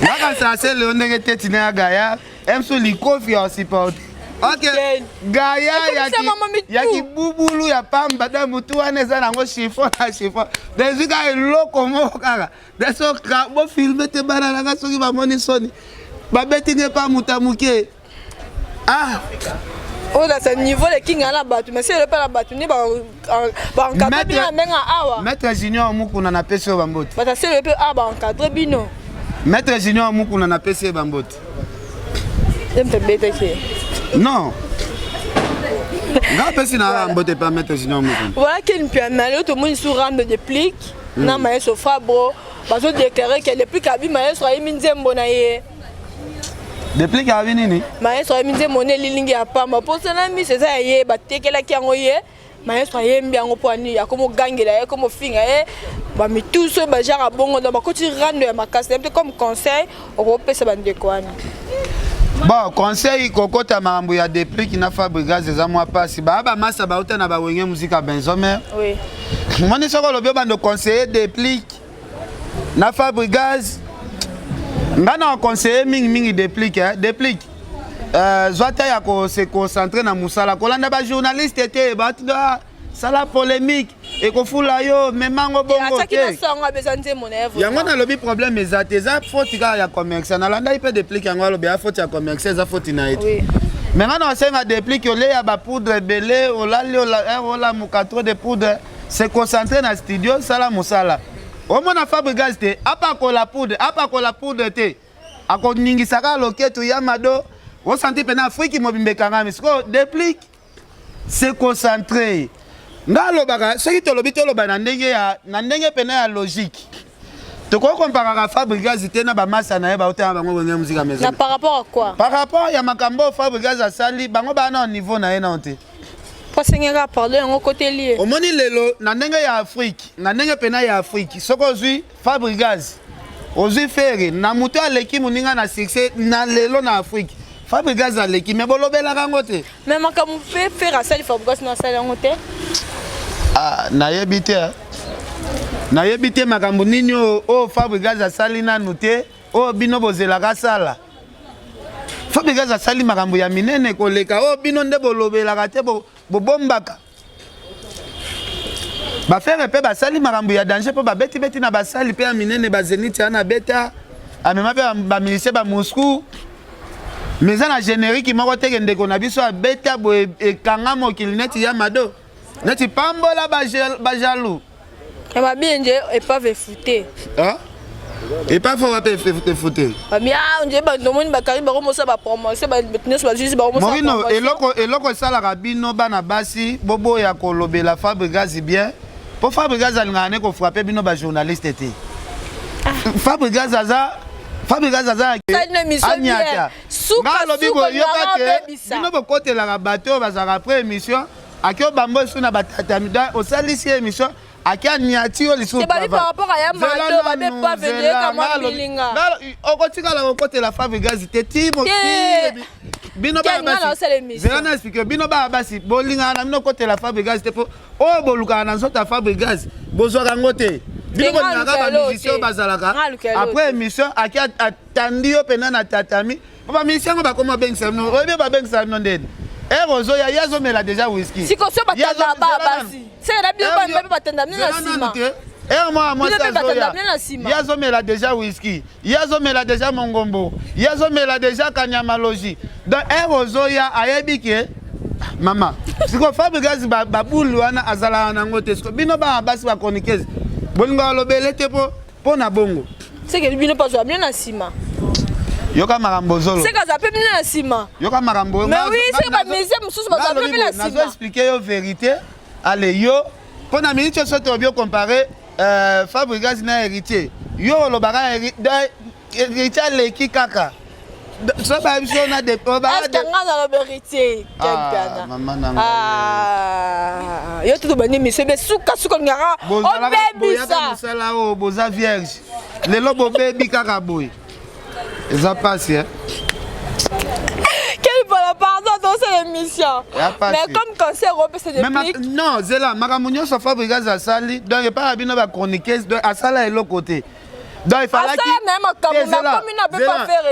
Naka sa se le ondenge teti na Gaya emso likofi ya support. Ok. Gaya ya ki bubulu ya pamba da mutu aneza nango chiffon na chiffon. Dezuka eloko moko kaka. Deso ka bo filmer te bana na soki ba moni soni. Ba betinge pa mutamuke. Oh là c'est niveau le king à la batte mais c'est le pas la batte ni ba encadrer bien menga awa. Maître Junior mukuna na peso bambote. Ba c'est le peu ba encadrer bino. Maître Junior mukuna na peso bambote. Non. Voilà qu'il peut aller tout le monde sur rang de plique. Na maestro Fabro, bazo déclarer que le plus kabi maestro Iminzembo na ye. Depuis qu'il a venu, maestro Iminzembo ne lilingi ya pamba pour cela mi c'est ça ye batekela ki yango ye. Maestro yembi yango poani ya comme gangela ye comme finga ye. Ba mi tout ce ba genre bongo dans ba koti rang de makasi comme conseil au pesa bandeko ani. Bon, conseil kokota mambo ya depuis qui na fabriquer des mois passé ba massa ba uta na ba wenge musique benzomer. Oui. Moni soko lobio bando conseiller depuis na fabriquer ngana conseiller mingi depuis depuis zwata ya ko se concentrer na musala kolanda ba journaliste était ba sala polémique ekofula yo memango bongo te yango nalobi problème eza te eza faute kaka ya commercial nalandai mpe déplique yango alobi ya faute ya commercial eza faute na ye te mais nga na osenga déplique oleya bapoudre ebele olali olamuka trop de poudre se concentre na studio sala mosala omona Fabregas te apakola poudre te akoningisaka loketo ya mado osanti pena afriki mobimba ekangami sikoyo déplique se concentre nga alobaka soki toloba na ndenge pena ya logique tokoki komparaka Fabregas te na bamasa na ye baotanga bango wenge muzika maison par rapport à quoi? Par rapport ya makambo Fabregas asali bango bana au niveau na ye na te posengeka parler yango côté lié omoni lelo na ndenge ya Afrique na ndenge pena ya Afrique soko ozwi Fabregas ozwi fere na muto aleki moninga na succès na lelo na Afrique Fabregas aleki me bolobelaka yango te mais makambo mpe fere asali Fabregas na asali yango te nayebi te makambo nini oyo Fabregas asali nanu te oyo bino bozelaka sala Fabregas asali makambo ya minene koleka oyo bino nde bolobelaka te bobombaka bafere mpe basali makambo ya danger mpo babeti na basali mpe ya minene bazeniti ya na beta amema mpe bamilisien Moscou mais eza na générique moko teke ndeko na biso abeta boye ekanga mokili neti ya mado neti pambola bajalou babienje epave efute epave wape efute nje bandomoni bakari bakomosa bapromotion nyonso bajuisi Morino eloko esalaka bino bana basi boboya kolobela Fabregas bien mpo Fabregas alingaka ne kofrape bino bajournaliste te Fabregas aza anyata ngalobi boyoka te bino bokotelaka bato oyo bazalaka pre émission aki obambo esu na batatami osalisi émission aki anyati oyo lisusu okotikala kokotela Fabregas te bino bana basi bolingaka na bino okotela Fabregas te mpo oyo bolukaka na nzoto ya Fabregas bozwaka yango te bino bolingaka bamusicien oyo bazalaka après émission aki atandi yo pena na tatami po bamusicien yango bakoma babengisa bino oyebi babengisa bino ndeni ozoya ye azomela déjà whisky sikoso batanda basi sera bio ba batanda mna sima ye azomela déjà whisky ye azomela déjà mongombo ye azomela déjà kanyamalogi donc ozoya ayebi ke mama siko Fabregas babulu wana azalaka nango te siko bino bana basi bakonikese bolingo alobele te po na bongo seke bino paswa bien na sima yoka makambo zolo c'est que ça peut venir na sima yoka makambo mais oui c'est pas misé mususu ba peut venir na sima nazo expliquer yo vérité allez yo pour na minute so to bien comparer Fabregas na héritier yo lo baka héritier leki kaka so ba biso na de ba est-ce que ngana lo héritier quelqu'un yo tout bani monsieur be suka ngara o baby ça musala o boza vierge lelo bo baby kaka boy ça passe hein. Quel pardon dans cette émission. Mais comme cancer c'est des non, Zela makamunyo so Fabregas asali donc pas bino ba chroniquer donc asala elo côté. Donc il fallait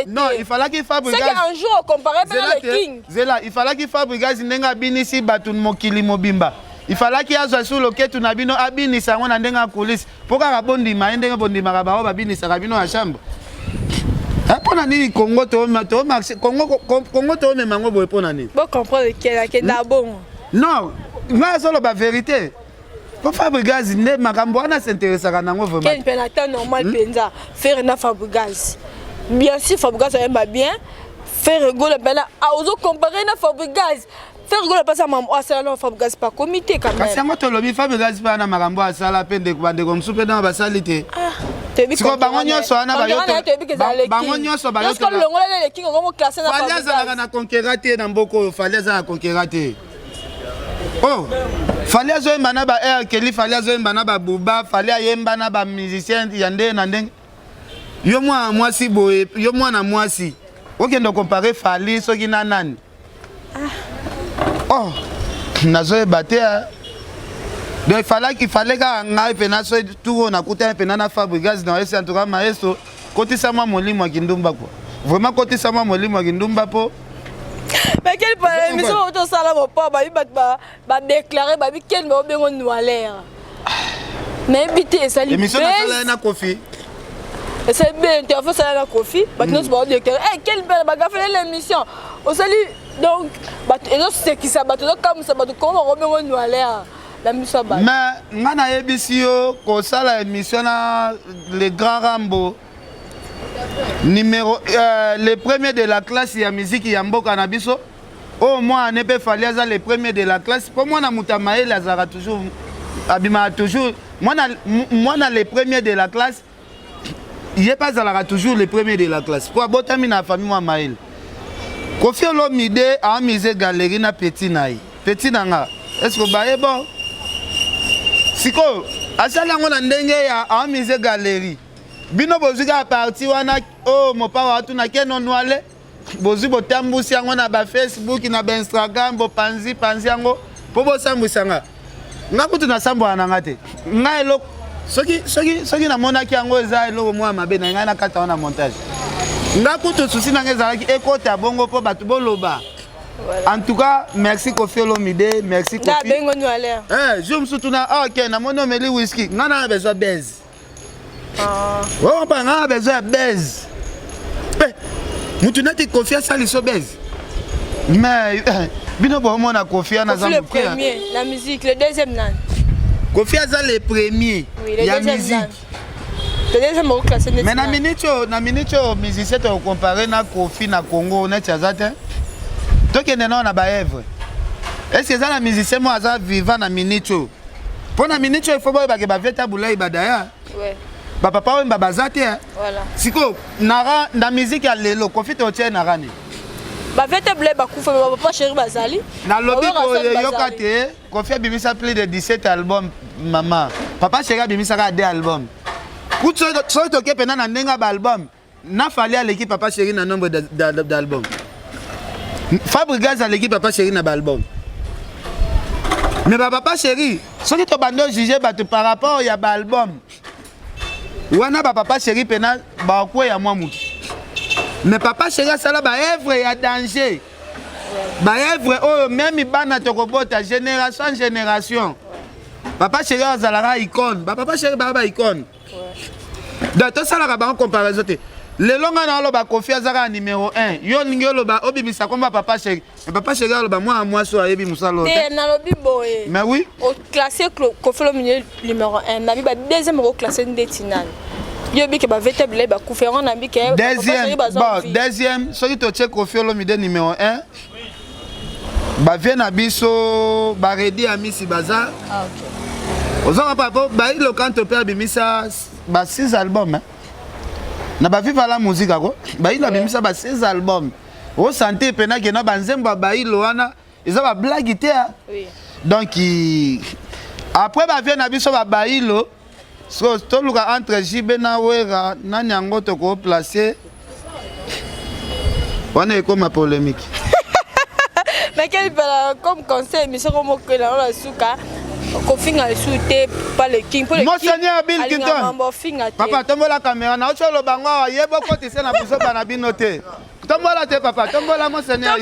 non, il fallait qu'il Fabregas c'est qu'un jour comparé avec le king. Zela, il fallait qu'il Fabregas ndenga binisi batu mokili mobimba. Il fallait qu'il azwa sur loketu na bino abinisa ngona ndenga kulisi. Poka bondi ma ndenga bondi makaba ba binisa kabino a chambre. Pona nini Congo to marché Congo to me mango boy pona nini bon comprendre que d'abord non moi solo ba vérité pour Fabregas ne makambo ana s'intéresse à nango vraiment quel pénateur normal penza faire na Fabregas bien sûr Fabregas aime bien faire rigoler bela a ozo comparer na Fabregas faire rigoler pas ça maman ça non Fabregas pas comité quand même parce que moi to lobi Fabregas pas na makambo asala pende ko bande comme soupe dans basalite siko bango nyonso wana bango nyonso bayoto longola le king ngomo classé na Fabregas ala na conquérir te na mboko Fabregas na conquérir te oh Fabregas yemba na ba air Kelly Fabregas yemba na ba buba Fabregas yemba na ba musicien yande na ndenge yo mwasi boye yo mwana mwasi okendo comparer Fali soki na nani oh nazo baté donc il fallait que pena so tout on a coûté pena na Fabregas dans ese en tout cas maestro côté sama molimo kindumba quoi vraiment côté sama molimo kindumba po mais quel problème mais so to sala mo pa ba déclarer ba quel me obengo noalaire Mais biti et sali. Émission nationale na Kofi. Et c'est bien, tu as fait ça à Kofi. Maintenant, tu vas dire que quelle belle bagarre fait l'émission. Au sali, donc, et là, c'est qui ça bat, comme ça bat, comment on remet nous aller la mission bat. Mais, on aébissio, qu'on ça la émission les grands Rambo. Numéro, les premiers de la classe, il y a musique, il y a Mbo Cannabiso. Au moins, on peut falloir les premiers de la classe. Pour moi, on a Moutamae, Lazara toujours, Abima toujours. Moi, on a les premiers de la classe. Il n'est pas toujours les premiers de la classe. Pour abotaminer la famille, moi, Maël. Kofi Olomide a misé galerie na petit naï. Petit nanga. Est-ce que vous voyez bon? Siko, à ça là, on a a misé galerie. Bino bozuga parti wana oh mon papa tu na ke non noale. Bozu botambusi yango na ba Facebook na ba Instagram bo panzi yango. Po bo sambusanga. Nga kutu na sambo ananga te. Nga elo soki na monaki yango eza elo mo mabe na nga na kata wana montage. Nga kutu susi na ngeza ki ekota bongo po batu boloba. En tout cas, merci Kofi Olomide, merci Kofi. Da bengo noale. Je me soutuna OK na mono meli whisky. Nga na besoin baise. On a besoin de baise. Tu confiance à l'ISO baise. Mais, bino bon, on a confiance à le premier, la musique, le deuxième nan. Confiance à les premiers. Oui, le deuxième musique. Le deuxième au classé. Mais na minute musicien tu comparer na Kofi na Congo na Tchazate. Toi qui n'est non na ba œuvre. Est-ce que ça la musicien moi ça vivant na minute. Pour na minute il faut ba ba veta boula ibadaya. Ouais. Papa ou babazate voilà siko nara na musique ya lelo Kofi to tient narani ba vete blé ba kufa papa chéri bazali na lobby ko yokate Kofi bimisa plus de 17 albums maman papa chéri bimisa ka 2 albums kuto so to ke pena na ndenga ba album na fali à l'équipe papa chéri na nombre d'albums Fabregas à l'équipe papa chéri na ba album mais papa chéri so ki to bando juger ba par rapport ya ba album wana ba papa chéri pena ba ko ya mwa mutu mais papa chéri sala ba œuvre ya danger ba œuvre oh même bana to kobota génération en génération papa chéri azalaka icône ba papa chéri ba icône donc to sala ba comparaison te le longa na lo ba confiance zaka numéro 1 yo ningi lo ba obimisa komba papa chéri mais papa chéri lo ba moi so ayebi musalo te na lobi boye mais oui au classé Kofi Olomide numéro 1 na bi ba deuxième au classé ndetinan yo bi ke ba vetable ba conférence na bi ke deuxième soki to check Kofi Olomide numéro 1 ba vient na biso ba redi amisi baza OK ozanga papa ba ilo quand to père bimisa ba 6 albums na ba viva la musique ako ba ilo bimisa ba 6 albums o santé pena ke na banzembo ba ilo wana eza ba blague te oui donc après ba vient na biso ba ilo so to luka entre Jibe na Wera nani yango to ko placer wana eko ma polémique mais quel comme conseil monsieur comme que la souka Kofi nga souté pas le king pour le Monseigneur Bill Clinton papa tombo la caméra na ocho lo bango yebo ko tise na buso bana binote tombo la te papa tombo la Monseigneur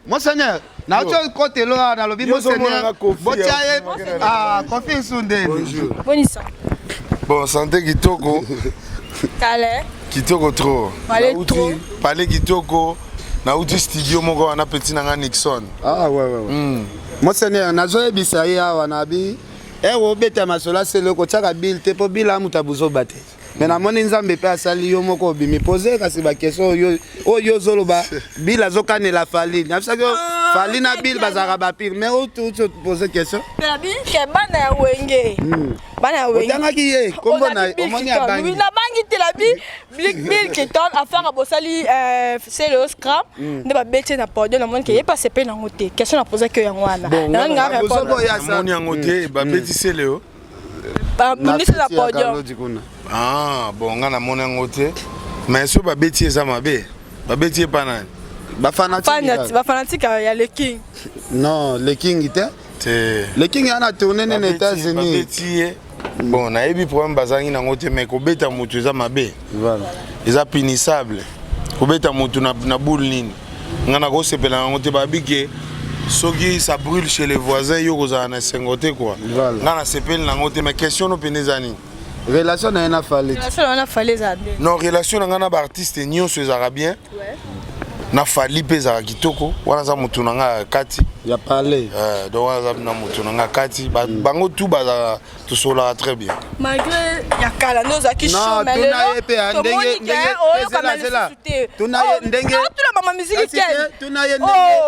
Monseigneur na ocho côté lo na lobi Monseigneur botia Kofi Sunde bonisa bon santé kitoko kale kitoko trop parler kitoko na uti studio moko wana petit nanga Nixon ouais Monseigneur nazo bisa ya wana bi ewo beta masola selo ko tshaka bill te po bila mutabuzo bate mais na moni nzambe pe asali yo moko bimi poser kasi ba question yo zoloba bila zokane la fali na bisa ko fali na bill bazaka ba pire mais o tu poser question la bi ke bana ya wenge bana ya wenge otanga ki ye kombo na omoni abangi na bangi te la bi bill ke ton affaire a bosali c'est le scrap ne ba bete na podium na moni ke ye pas pe na ngote question na poser que yango wana na nga répondre moni ngote ba beti c'est le ba ministre na podium ah bon nga na moni ngote mais so ba beti eza mabe ba beti pa nani ba fanatique ya le king non le king ite le king ana tourner dans les États-Unis bon na yebi problème bazangi na ngote mais ko beta mutu eza mabe voilà eza punissable ko beta mutu na boule nini nga na ko sepela ngote ba bike soki ça brûle chez les voisins yo kozala na sengote quoi nga na sepeli nango te mais question no pene ezani relation na ena fale non relation na nga na baartiste nyonso ezalaka bien na fali mpe ezalaka kitoko wana aza motu na nga kati ya parler donc wana aza na motu na nga kati bango tu bazala tosolaka très bien malgré ya kala nde ozalaki chaud mais lelo tomoni oyokama lisusu te tula mama miziki te tuna ye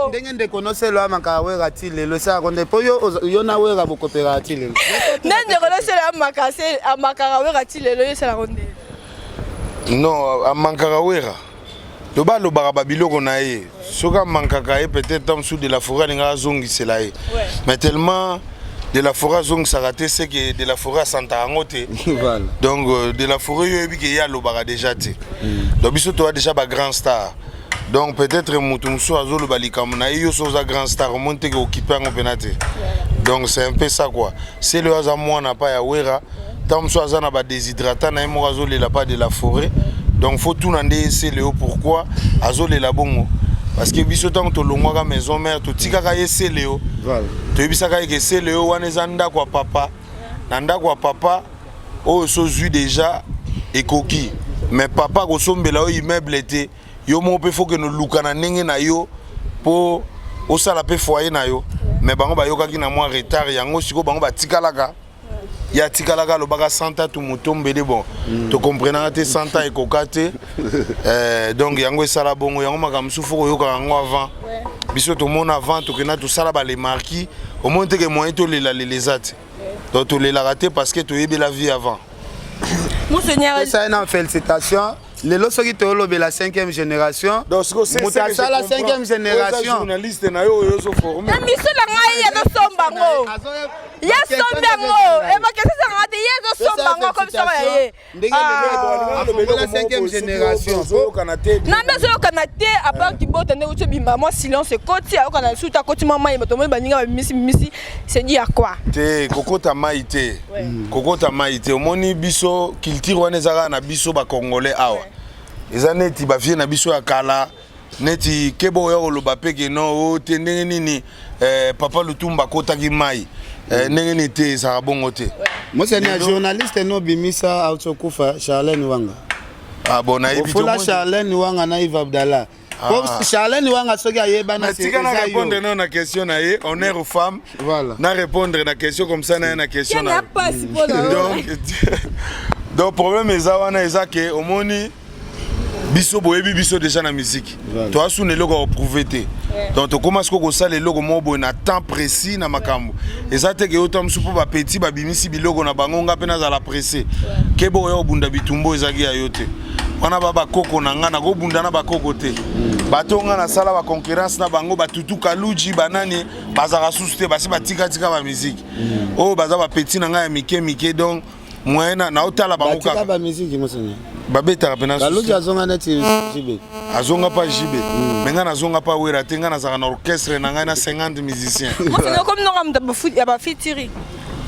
ndenge ndeko noselo amakaka wera ti lelo esalaka nde mpo yo na wera bokopelaka ti lelo nde ndeko noselo amakaka wera ti lelo yo esalaka nde non amankaka wera loba lobaka babiloko na ye soki amankaka ye peut-être tam sous de la forêt alingaka azongisela ye mais tellement de la forêt azongisaka te c'est que de la forêt asantaka yango te donc de la forêt yo yebi ke ye alobaka déjà te donc biso toa déjà bagrand star donc peut-être moto mosusu azoloba likambo na ye yo so oza grand star omoni te ke okipe yango mpena te donc c'est un peu ça quoi c'est le aza mwana pa ya wera tam mosusu aza na badéshydrata na ye moko azolela pa de la forêt donc faut tout nande c'est le pourquoi azolela bongo parce que biso tant tolongwaka maison mère totikaka ye c'est le toyebisaka ye ke c'est le wana eza ndako ya papa na ndako ya papa oyo sozwi déjà ekoki mais papa kosombela oyo immeuble te yo moko mpe faut ke noluka na ndenge na yo mpo osala mpe foyer na yo mais bango bayokaki na mwa retard yango sikoyo bango batikalaka ya tikalaka lobaka 100 ans tout motombele bon to comprenaka te 100 ans ekoka te donc yango esala bongo yango makambo mosusu fo koyoka yango avant biso tomona avant tokenda tosala bale marquis omoni teke moyen tolela eza te donc tolelaka te parce que toyebi la vie avant ça une félicitation lelo soki toolobela 5e génération moto asala 5e génération journaliste na yo oyo ozoforme miso na ngai yezosomba ngo yesombi yango emakesisa nga te yezosomba ngo komisoko ya ye ndenge 5e génération nambe ozoyokana te apart kibota nde uti obimba mwa silence ekoti ayokana lisusu ta koti mwa mai bato moi baninga babimisi sedi ya kwa te kokota mai te kokota mai te omoni biso culture wana ezaka na biso bakongolais awa eza neti bavie na biso ya kala neti kebo oyo koloba mpe ke no te ndenge nini papa lutumba akotaki mai ndenge nini te ezaka bongo te mosani ya journaliste no bimisa autokufa Charlène Wanga bon nayebi ofula Charlène Wanga na Yves Abdallah Charlène Wanga soki ayebana c'est na répondre non na question na ye honneur aux femmes voilà na répondre na question comme ça na question na donc problème eza wana eza ke omoni biso boyebi biso déjà na musique toi sous ne logo prouver te donc to commence ko sala logo mo bo na temps précis na makambo eza te ke autant msupo ba petit ba bimisi biloko na bango nga pena za la pressé ke bo yo bunda bitumbo ezaki ya yote wana baba koko na nga na go bunda na ba koko te batonga na sala ba concurrence na bango batutu kaluji banani bazaka suste basi batika tika ba musique oh baza ba petit na nga ya mike donc moyena na otala bango kaka ba musique mosenya babetaka pena kaluji azonga neti jibe azonga pa jibe menga nazonga pa wera te nga nazaka na orchestre na ngai na 50 musiciens mosenya comme nonga mta ba featuring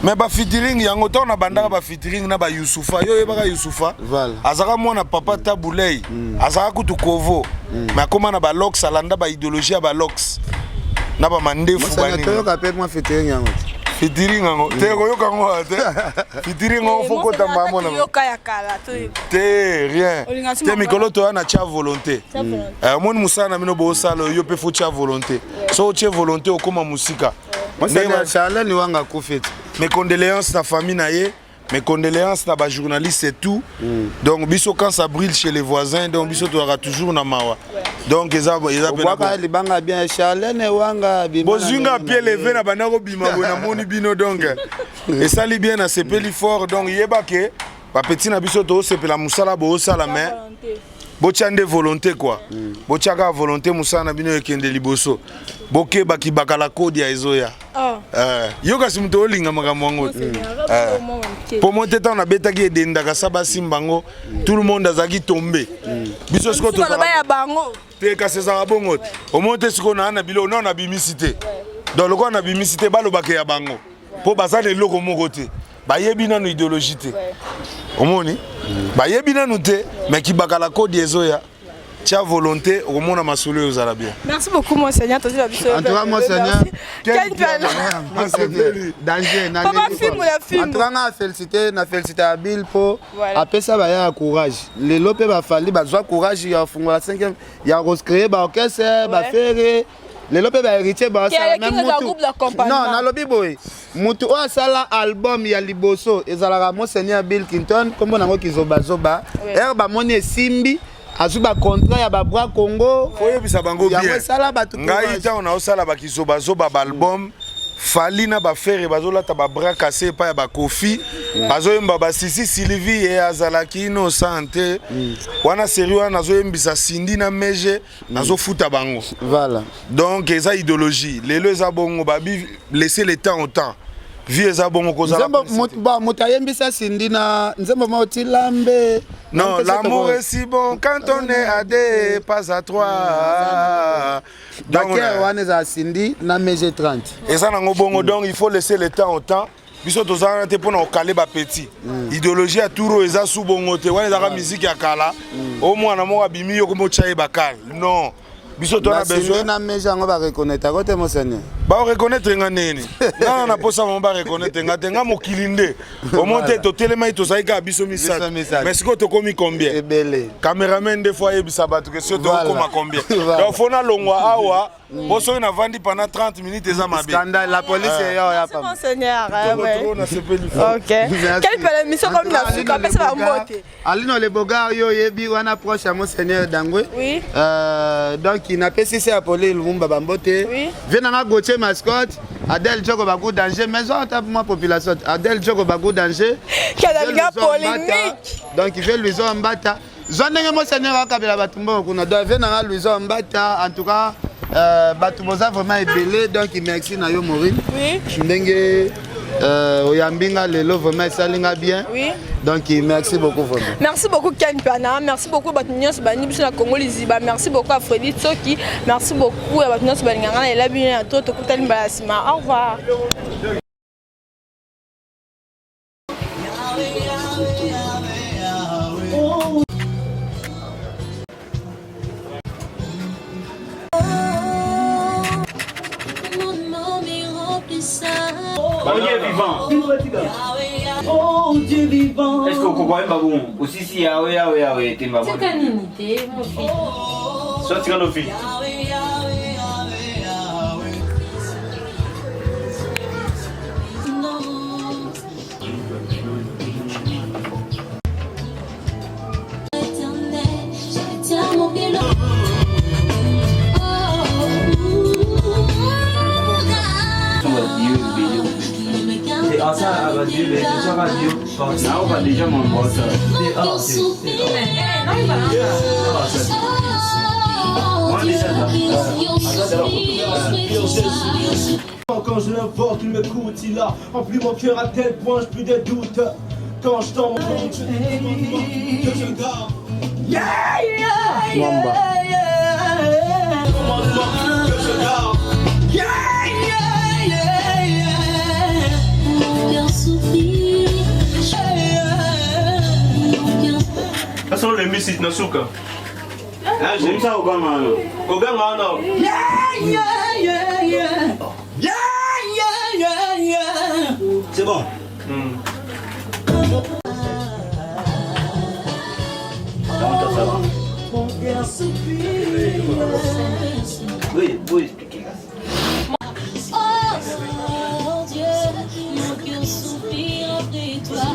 mais ba featuring yango to na bandaka ba featuring na ba Youssoufa yo yebaka Youssoufa azaka mwana papa Tabulei azaka kutu kovo mais akoma na ba lox alanda ba idéologie ya ba lox na ba mandefu bani mosenya toyoka pe mwa featuring yango fitiring ngo te koyoka ngo te fitiring ngo foko tamba mona te rien te mikolo to na cha volonté mon musana mino bo sala yo pe fo cha volonté so cha volonté okoma musika mosenya Charlène Wanga kufete mes condoléances na famille na ye mes condoléances na ba journaliste et tout donc biso quand ça brûle chez les voisins donc biso to aura toujours na mawa donc eza pena libanga bien Charlène Wanga bima bozunga pied levé na banako bima bona moni bino donc et ça li bien na sepeli fort donc yeba ke ba petit na biso to sepela musala bo sala mais bochande volonté quoi bochaka volonté musana bino ekende liboso boke baki bakala kodi ya ezoya yoka simto olinga makambo ngo pour monter tant na betaki edendaka saba simbango tout le monde azaki tombé biso siko to ya bango te ka seza bongo au monter siko na bilo na bimisité donc le ko na bimisité balobaka ya bango po bazane loko moko te bayebi nanu idéologie te omoni bayebi nanu te mais ki bakala kodi ezoya tia volonté au monde à ma soulé aux Arabiens. Merci beaucoup Monseigneur. En tout cas Monseigneur, danger na papa film la film. En tout cas na félicité Abil pour après ça ba ya courage. Les lopé ba fali ba joie courage ya fungola 5e ya recréer ba orchestre ba faire les lopé ba héritier ba ça même non na lobi boy. Mutu o sala album ya liboso ezalaka Monseigneur Bill Clinton comme nango kizoba zoba ba moni simbi azuba contrat ya ba bras Congo foye bisa bango bien sala ba tout ngai ta on a osala ba kizoba zoba album fali na ba faire bazolata ba bras cassé pa ya ba kofi bazoyemba ba Sisi Sylvie et azalaki innocente wana série wana nazoyembisa Cindy na Meje nazofuta bango voilà donc eza idéologie lelo eza bongo babi laisser le temps au temps vie eza bongo kozala ba mutayembisa Cindy na nzembo moti lambe. Non, l'amour est si bon quand on est à deux, pas à trois. Donc, on est à Cindy, na Meje 30. Et ça, donc il faut laisser le temps au temps. Biso tozana te pona okale ba petit. Idéologie à touro eza sous bongo te. Wana za musique ya kala. Au moins na mo abimi yo ko chaye bakal. Non. Biso to na besoin na Meje ngo ba reconnaître côté Monseigneur. Ba reconnaître nga nene. Na na posa mo ba reconnaître nga tenga mokilinde. Au monter to telema to saika biso misat. Mais siko to komi combien? Ebele. Cameraman des fois yebisa batu que sio to koma combien. Donc fona longwa awa. Boso na vandi pendant 30 minutes eza mabe. Scandale la police ya pas. Monseigneur. OK. Quelle mission comme la suka pesa ba mbote. Alino le bogar yo yebi wana proche à Monseigneur Dangwe. Oui. Donc il n'a pas cessé à appeler Lumumba Bambote. Oui. Venanga Gauthier mascotte. Adèle Djoko Bagou danger maison tape moi population. Adèle Djoko Bagou danger. Quel gars polémique. Donc il veut Louison Mbata. Zondenge Monseigneur akabela batumbo kuna. Donc venanga Louison Mbata en tout cas Batouboza vraiment ébélé donc merci na yo Maureen. Oui. Ndenge Oyambinga lelo vraiment salinga bien. Oui. Donc merci beaucoup vraiment. Merci beaucoup Ken Pana, merci beaucoup Batunios Bani biso na Congo Liziba, merci beaucoup à Freddy Tsoki, merci beaucoup à Batunios Balinganga et la bien à toi to kutali balasima. Au revoir. Oh Dieu vivant. Oh Dieu vivant. Est-ce que vous comprenez pas bon? Aussi si Yahweh, t'es pas bon. C'est canonité, mon fils. Soit tu as nos filles. Ça à Dieu, les gens à Dieu, ça on va déjà mon boss. Quand je l'invoque, il m'écoute, il a rempli mon cœur à tel point, j'ai plus de doutes. Quand je t'en montre, que je garde. Yeah, yeah, yeah, yeah. Commandement que je garde. Yeah, yeah, yeah, yeah. Ça sont les musiques dans Souka. J'aime ça au Gama. Au Gama, non. Yeah, yeah, yeah, yeah. Yeah, yeah, yeah, yeah. C'est bon. Oui, vous expliquez. Oh Dieu, mon cœur soupire après toi.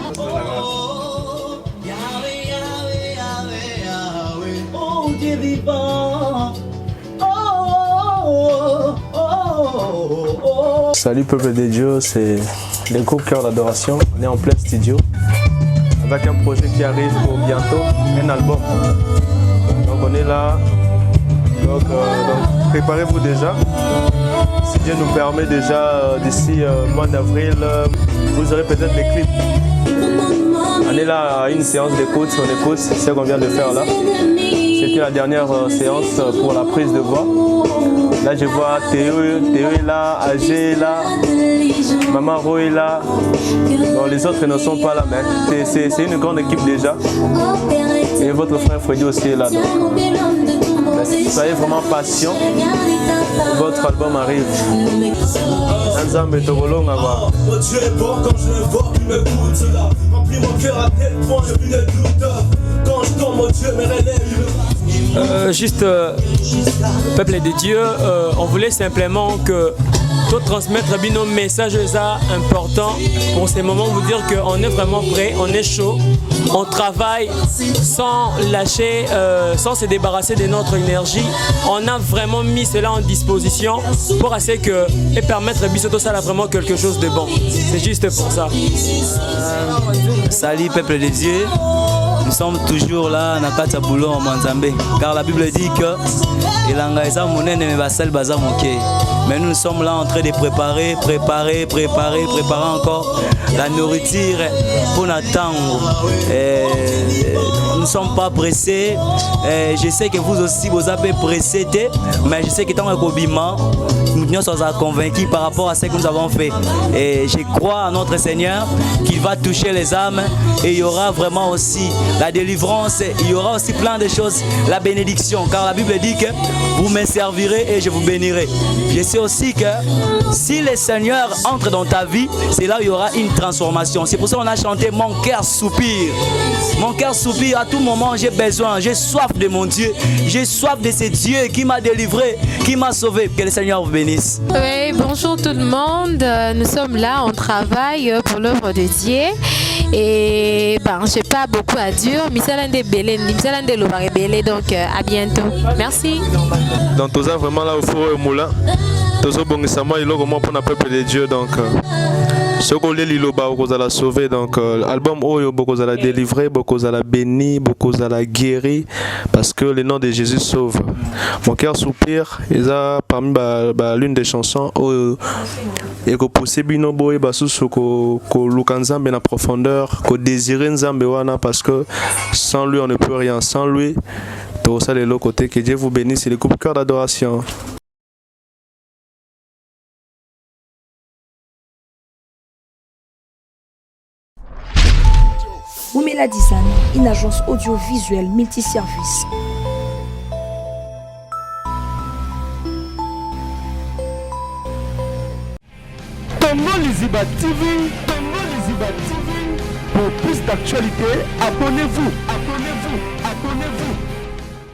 Yahweh, Yahweh, Yahweh, Yahweh. Oh Dieu vivant. Salut peuple de Dieu, c'est le groupe Cœur d'Adoration. On est en plein studio avec un projet qui arrive pour bientôt, un album. Donc on est là, donc préparez-vous déjà. Si Dieu nous permet déjà d'ici le mois d'avril, vous aurez peut-être les clips. On est là à une séance d'écoute, on écoute ce qu'on vient de faire là. C'était la dernière séance pour la prise de voix. Là je vois Théo est là, AG est là, Maman Ro est là. Bon, les autres ne sont pas là, mais c'est une grande équipe déjà. Et votre frère Freddy aussi est là. Donc. Soyez vraiment patient. Votre album arrive. Nzambe Togolonga va. Dieu est bon quand je le vois, il me goûte, il a rempli mon cœur à tel point, j'ai plus de doute. Quand je tombe, mon Dieu me relève. Juste, peuple de Dieu, on voulait simplement que tout transmettre nos messages importants pour ces moments, vous dire qu'on est vraiment prêt, on est chaud, on travaille sans lâcher, sans se débarrasser de notre énergie. On a vraiment mis cela en disposition pour essayer que et permettre Bisoto ça a vraiment quelque chose de bon. C'est juste pour ça. Salut peuple de Dieu. Nous sommes toujours là dans Kata Boulot en Manzambe, car la Bible dit que mais nous sommes là en train de préparer encore la nourriture pour attendre. Nous ne sommes pas pressés. Je sais que vous aussi vous avez pressé, mais je sais que tant que nous sommes convaincus par rapport à ce que nous avons fait. Et je crois à notre Seigneur qu'il va toucher les âmes et il y aura vraiment aussi la délivrance, il y aura aussi plein de choses, la bénédiction, car la Bible dit que vous me servirez et je vous bénirai. Je sais aussi que si le Seigneur entre dans ta vie, c'est là où il y aura une transformation. C'est pour ça qu'on a chanté Mon cœur soupire. Mon cœur soupire, à tout moment j'ai besoin, j'ai soif de mon Dieu, j'ai soif de ce Dieu qui m'a délivré, qui m'a sauvé. Que le Seigneur vous bénisse. Oui, bonjour tout le monde, nous sommes là, on travaille pour l'œuvre de Dieu. Et je n'ai pas beaucoup à dire, donc à bientôt. Merci. Donc tout ça vraiment là au four et moulin. Tout ça bon ça moi il est comment pour le peuple de Dieu donc ce qu'on les liloba beaucoup à la sauver donc album oyo beaucoup à la délivrer, beaucoup à la bénir, beaucoup à la guérir parce que le nom de Jésus sauve. Mon cœur soupire et ça parmi l'une des chansons et que pousser bino boy basusu ko lukanzambe na profondeur, ko désirer nzambe wana parce que sans lui on ne peut rien, sans lui tout ça les l'autre côté. Que Dieu vous bénisse, c'est le couple cœur d'adoration. Woumela Design, une agence audiovisuelle multiservice. Congo Liziba TV, Congo Liziba TV. Pour plus d'actualités, abonnez-vous.